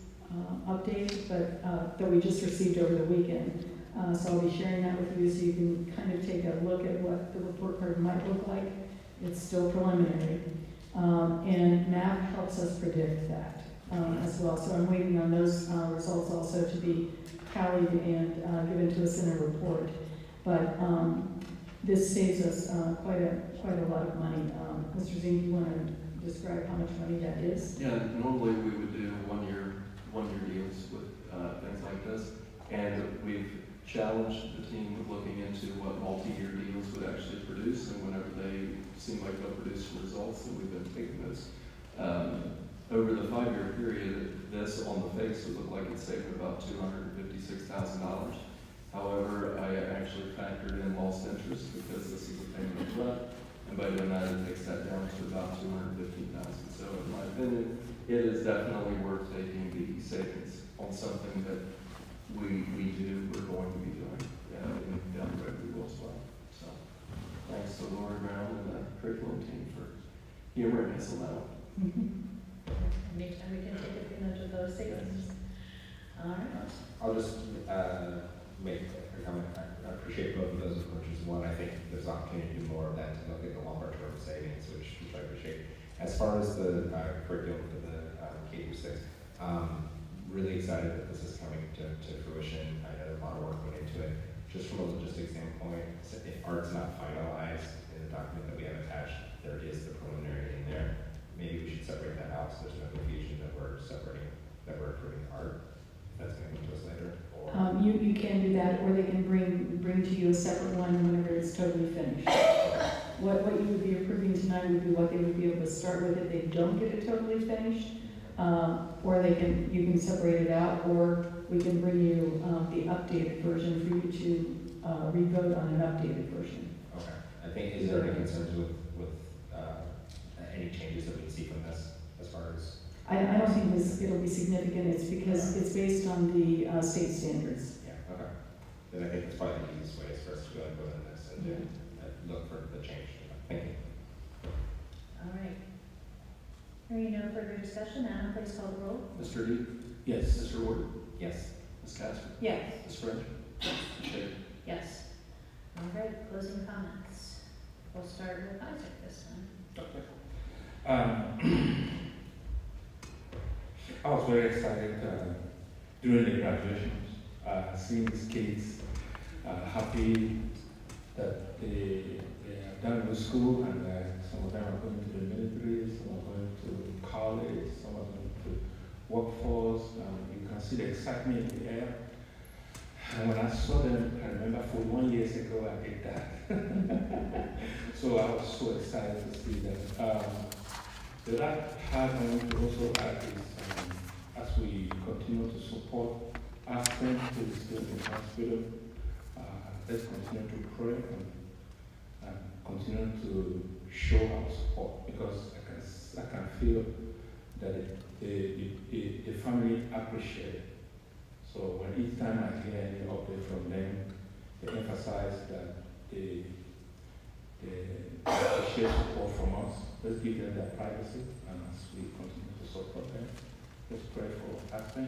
S2: update, but that we just received over the weekend. So I'll be sharing that with you so you can kind of take a look at what the report card might look like. It's still preliminary. And MAP helps us predict that as well. So I'm waiting on those results also to be tallied and given to us in a report. But this saves us quite a lot of money. Mr. Zink, do you want to describe how much money that is?
S3: Yeah, normally we would do one-year deals with things like this, and we've challenged the team with looking into what multi-year deals would actually produce, and whenever they seem like they'll produce results, then we've been taking those. Over the 5-year period, this on the face would look like it's saving about $256,000. However, I actually factored in lost interest because this is a payment up front, and by doing that, it takes that down to about $215,000. So in my opinion, it is definitely worth taking the savings on something that we're going to be doing, and down the road we will as well. So, thanks to Laura Brown and the curriculum team for humoring us on that one.
S1: Anytime we can take advantage of those savings. All right.
S9: I'll just make a comment. I appreciate both of those approaches. One, I think there's opportunity to do more of that to look at the longer term savings, which I appreciate. As far as the curriculum for the K-6, really excited that this is coming to fruition. I know a lot of work went into it. Just from a logistics standpoint, if art's not finalized in the document that we have attached, there is the preliminary in there. Maybe we should separate that out so there's no confusion that we're approving art. That's going to come to us later. Or
S2: You can do that, or they can bring to you a separate one whenever it's totally finished. What you would be approving tonight would be what they would be able to start with if they don't get it totally finished. Or you can separate it out, or we can bring you the updated version for you to re-vote on an updated version.
S9: okay. I think, is there any concerns with any changes that we see from this as far as?
S2: I don't think it'll be significant. It's because it's based on the state standards.
S9: Yeah, okay. Then I think it's probably the easiest way is for us to go and vote on this and look for the change. Thank you.
S1: All right. Hearing no further discussion, Adam, please call the roll.
S3: Mr. D?
S7: Yes.
S3: Mr. Ward?
S9: Yes.
S3: Ms. Casper?
S4: Yes.
S3: Ms. French? Ms. Shea?
S1: Yes. All right, closing comments. We'll start with Isaac this time.
S7: I was very excited during the graduations, seeing these kids happy that they are done with school, and some of them are going to the military, some are going to college, some are going to workforce. You can see the excitement in the air. And when I saw them, I remember 41 years ago I did that. So I was so excited to see them. The other part I want to also add is as we continue to support Aspen, who is still in the hospital, let's continue to pray and continue to show our support, because I can feel that the family appreciate it. So when each time I hear any update from them, they emphasize that they appreciate support from us. Let's give them their privacy, and as we continue to support them, let's pray for Aspen,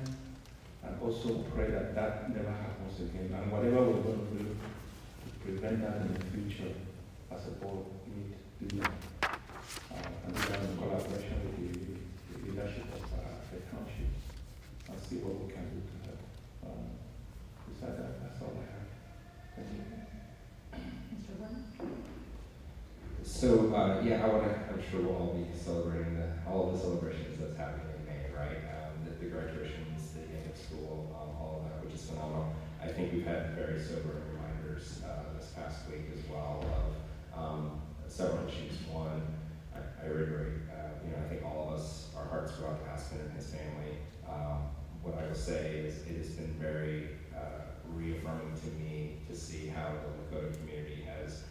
S7: and also pray that that never happens again. And whatever we're going to do to prevent that in the future, as a board, we need to do that. And do that in collaboration with the leadership of the township, and see what we can do to help. Besides that, that's all I have. Thank you.
S1: Mr. Warren?
S9: So, I'm sure we'll all be celebrating all of the celebrations that's happening in May, right? The graduations, the end of school, all of that, which is phenomenal. I think we've had very sobering reminders this past week as well of several issues. One, I reiterate, I think all of us, our hearts go out to Aspen and his family. What I will say is it has been very reaffirming to me to see how the Lakota community has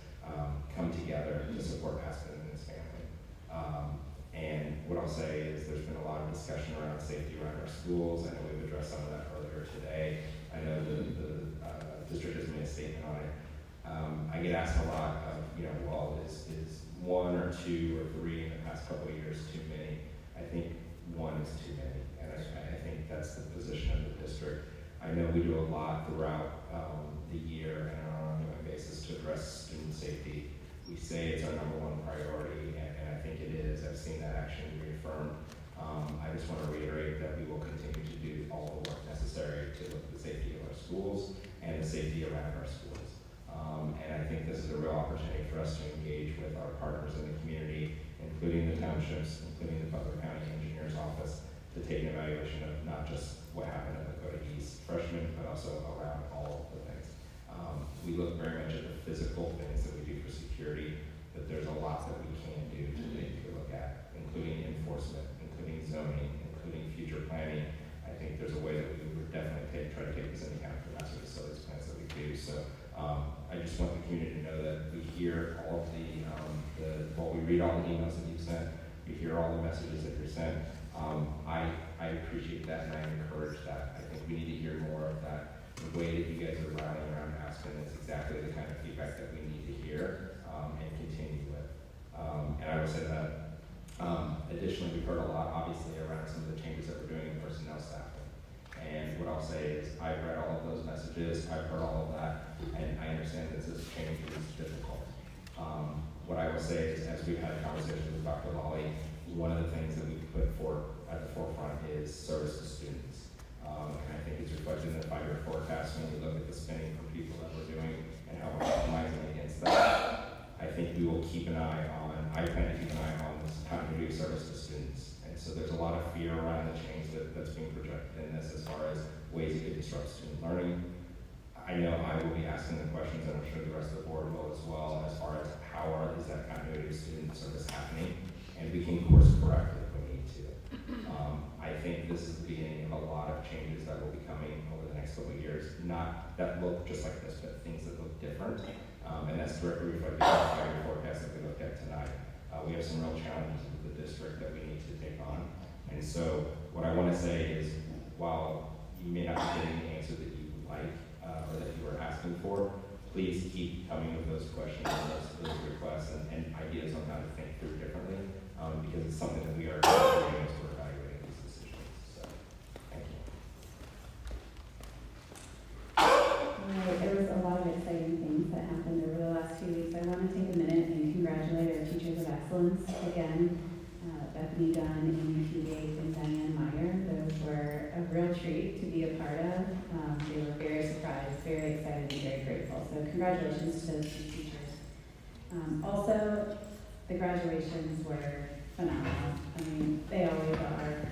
S9: come together to support Aspen and his family. And what I'll say is there's been a lot of discussion around safety around our schools. I know we've addressed some of that earlier today. I know the district has made a statement on it. I get asked a lot of, well, is one or two or three in the past couple of years too many? I think one is too many, and I think that's the position of the district. I know we do a lot throughout the year and on an ongoing basis to address student safety. We say it's our number one priority, and I think it is. I've seen that action reaffirmed. I just want to reiterate that we will continue to do all the work necessary to look at the safety of our schools and the safety around our schools. And I think this is a real opportunity for us to engage with our partners in the community, including the townships, including the Butler County Engineer's Office, to take an evaluation of not just what happened at Lakota East freshmen, but also around all of the things. We look very much at the physical things that we do for security, but there's a lot that we can do to take a look at, including enforcement, including zoning, including future planning. I think there's a way that we would definitely try to take this into account for master facilities plans that we do. So I just want the community to know that we hear all of we read all the emails that you've sent, we hear all the messages that you're sent. I appreciate that, and I encourage that. I think we need to hear more of that. The way that you guys are rallying around Aspen is exactly the kind of feedback that we need to hear and continue with. And I would say that additionally, we've heard a lot, obviously, around some of the changes that we're doing in personnel staffing. And what I'll say is I've read all of those messages, I've heard all of that, and I understand that this change is difficult. What I will say is, as we've had conversations with Dr. Lawley, one of the things that we've put at the forefront is service to students. And I think it's reflected in the 5-year forecast when we look at the spending for people that we're doing and how we're optimizing against that. I think we will keep an eye on, I plan to keep an eye on this continuity of service to students. And so there's a lot of fear around the change that's being projected in this as far as ways it could disrupt student learning. I know I will be asking the questions, and I'm sure the rest of the board will as well, as far as how is that continuity of student service happening, and we can course correct it if we need to. I think this is the beginning of a lot of changes that will be coming over the next couple of years, not that look just like this, but things that look different, and that's directly reflected in the 5-year forecast that we looked at tonight. We have some real challenges with the district that we need to take on, and so what I want to say is, while you may not be getting the answer that you would like, or that you are asking for, please keep coming with those questions and those requests and ideas on how to think through differently, because it's something that we are doing as we're evaluating these decisions. So, thank you.
S8: Right, there was a lot of exciting things that happened over Excellence again. Bethany Dunn, Amy Fugate, and Diane Meyer. Those were a real treat to be a part of. They were very surprised, very excited, and very grateful. So congratulations to those two teachers. Also, the graduations were phenomenal. I mean, they always are.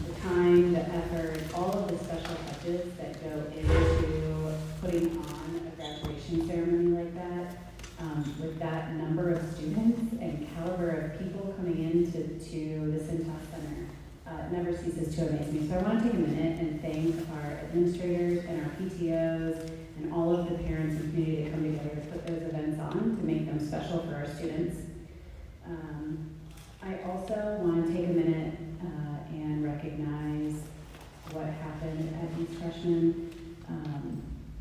S8: The time, the effort, all of the special touches that go into putting on a graduation ceremony like that, with that number of students and caliber of people coming into the Cintas Center, never ceases to amaze me. So I want to take a minute and thank our administrators and our PTOs and all of the parents and community that come together to put those events on to make them special for our students. I also want to take a minute and recognize what happened at East Freshman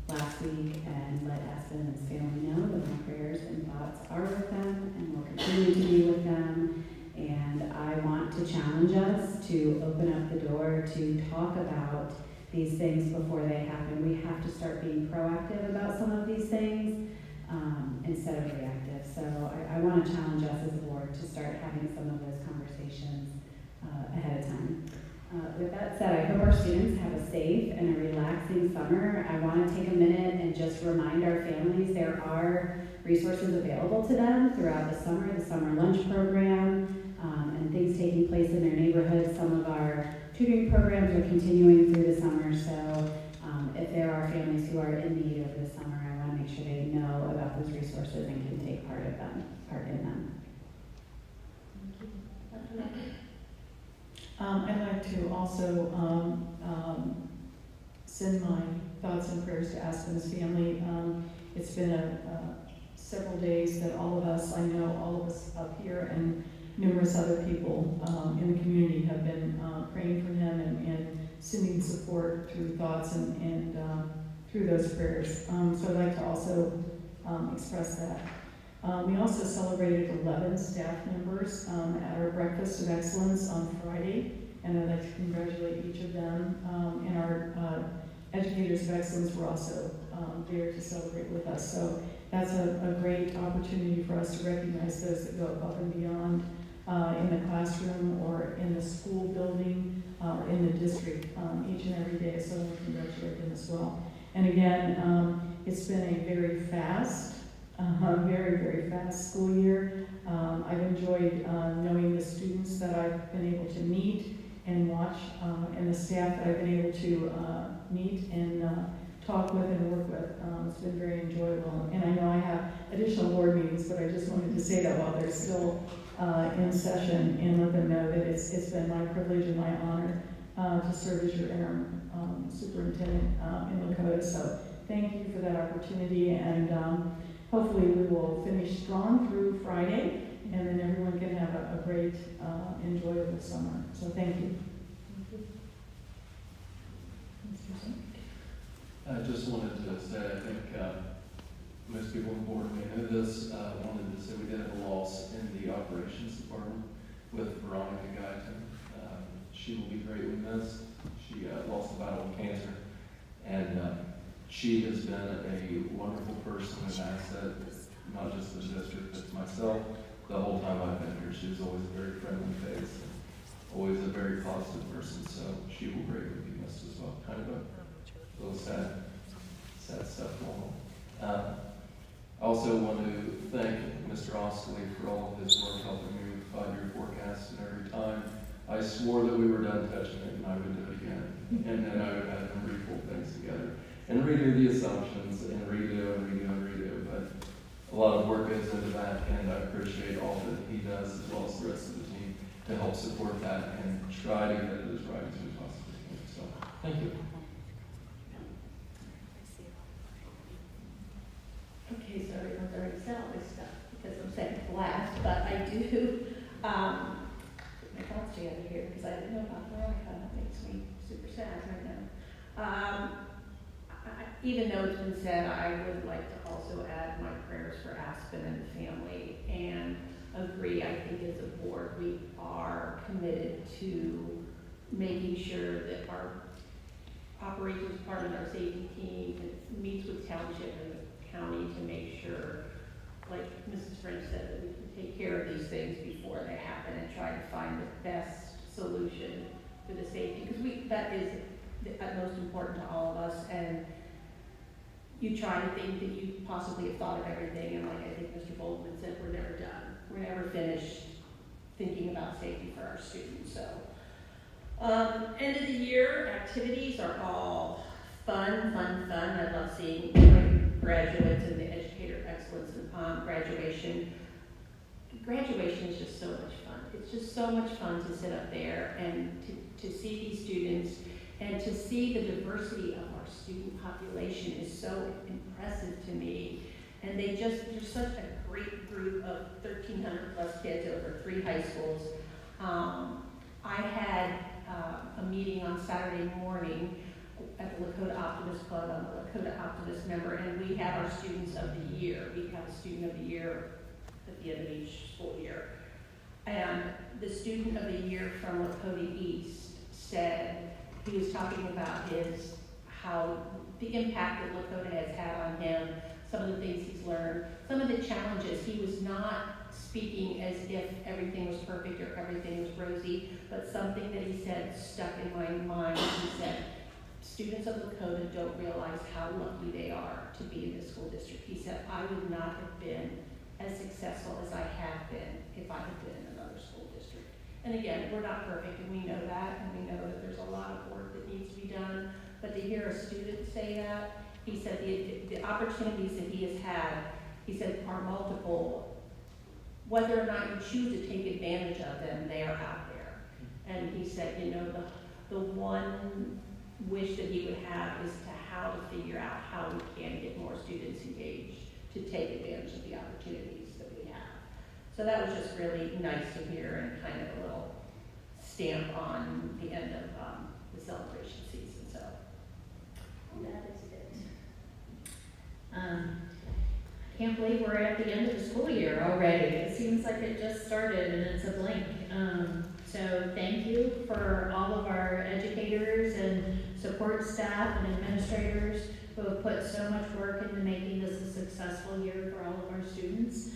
S8: last week and let Aspen and his family know that my prayers and thoughts are with them and will continue to be with them. And I want to challenge us to open up the door to talk about these things before they happen. We have to start being proactive about some of these things instead of reactive. So I want to challenge us as a board to start having some of those conversations ahead of time. With that said, I hope our students have a safe and a relaxing summer. I want to take a minute and just remind our families there are resources available to them throughout the summer lunch program, and things taking place in their neighborhood. Some of our tutoring programs are continuing through the summer, so if there are families who are in need over the summer, I want to make sure they know about those resources and can take part in them.
S2: I'd like to also send my thoughts and prayers to Aspen's family. It's been several days that all of us up here and numerous other people in the community have been praying for him and sending support through thoughts and through those prayers. So I'd like to also express that. We also celebrated 11 staff members at our Breakfast of Excellence on Friday, and I'd like to congratulate each of them. And our Educators of Excellence were also there to celebrate with us. So that's a great opportunity for us to recognize those that go above and beyond in the classroom or in the school building or in the district each and every day. So I want to congratulate them as well. And again, it's been a very fast, very, very fast school year. I've enjoyed knowing the students that I've been able to meet and watch, and the staff that I've been able to meet and talk with and work with. It's been very enjoyable. And I know I have additional board meetings, but I just wanted to say that while they're still in session and let them know that it's been my privilege and my honor to serve as your interim superintendent in Lakota. So thank you for that opportunity, and hopefully we will finish strong through Friday, and then everyone can have a great, enjoyable summer. So thank you.
S3: I just wanted to say, I think most people on the board may know this, wanted to say we did have a loss in the operations department with Veronica Guyton. She will be greatly missed. She lost the battle with cancer, and she has been a wonderful person and asset, not just to the district, but to myself. The whole time I've been here, she was always a very friendly face, and always a very positive person, so she will greatly be missed as well. Kind of a little sad stuff going on. I also want to thank Mr. Ostley for all of his work helping me with 5-year forecast, and every time I swore that we were done touching it and I would do it again, and then I would have them re-pull things together and redo the assumptions and redo, but a lot of work goes into that, and I appreciate all that he does as well as the rest of the team to help support that and try to get it as right as we possibly can. So, thank you.
S4: Okay, so everyone's already said all this stuff because I'm second to last, but I do, put my thoughts together here because I didn't know about Veronica. That makes me super sad right now. Even though it's been said, I would like to also add my prayers for Aspen and the family and agree. I think as a board, we are committed to making sure that our operations department, our safety team meets with township and the county to make sure like Mrs. French said, that we can take care of these things before they happen and try to find the best solution for the safety, because that is the utmost important to all of us, and you try to think that you possibly have thought of everything, and like I think Mr. Baldwin said, we're never done. We're never finished thinking about safety for our students, so. End of the year activities are all fun. I love seeing graduates and the educator excellence and graduation. Graduation is just so much fun. It's just so much fun to sit up there and to see these students and to see the diversity of our student population is so impressive to me. And they're such a great group of 1,300 plus kids over 3 high schools. I had a meeting on Saturday morning at the Lakota Optimist Club. I'm a Lakota Optimist member, and we have our students of the year. We have a student of the year at the end of each school year. And the student of the year from Lakota East said, he was talking about how the impact that Lakota has had on him, some of the things he's learned, some of the challenges. He was not speaking as if everything was perfect or everything was rosy, but something that he said stuck in my mind. He said, students of Lakota don't realize how lucky they are to be in this school district. He said, I would not have been as successful as I have been if I had been in another school district. And again, we're not perfect, and we know that, and we know that there's a lot of work that needs to be done, but to hear a student say that, he said the opportunities that he has had, he said, are multiple. Whether or not you choose to take advantage of them, they are out there. And he said, the one wish that he would have is to how to figure out how we can get more students engaged to take advantage of the opportunities that we have. So that was just really nice to hear, and kind of a little stamp on the end of the celebration season. So
S1: That is it. I can't believe we're at the end of the school year already. It seems like it just started and it's a blink. So thank you for all of our educators and support staff and administrators who have put so much work into making this a successful year for all of our students.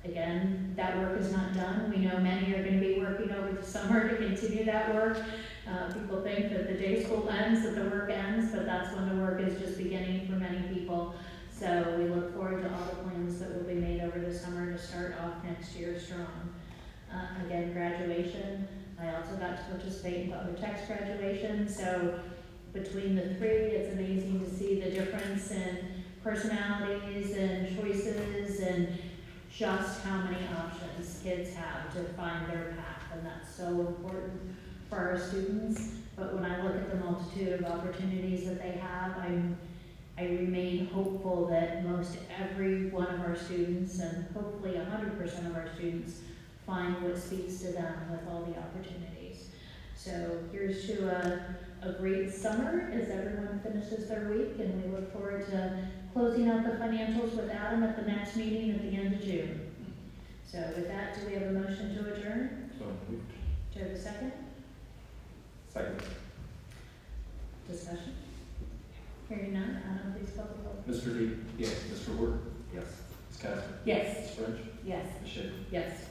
S1: Again, that work is not done. We know many are going to be working over the summer to continue that work. People think that the day school ends, that the work ends, but that's when the work is just beginning for many people. So we look forward to all the plans that will be made over the summer to start off next year strong. Again, graduation. I also got to participate in Butler Tech's graduation. So between the 3, it's amazing to see the difference in personalities and choices and just how many options kids have to find their path. And that's so important for our students. But when I look at the multitude of opportunities that they have, I remain hopeful that most every one of our students, and hopefully 100% of our students, find what speaks to them with all the opportunities. So here's to a great summer as everyone finishes their week, and we look forward to closing out the financials with Adam at the next meeting at the end of June. So with that, do we have a motion to adjourn?
S3: So moved.
S1: Do you have a second?
S9: Second.
S1: Discussion? Hearing none, Adam, please call the roll.
S3: Mr. D?
S9: Yes.
S3: Mr. Ward?
S9: Yes.
S3: Ms. Casper?
S4: yes.
S3: Ms. French?
S1: Yes.
S3: Ms. Schaefer?
S1: Yes.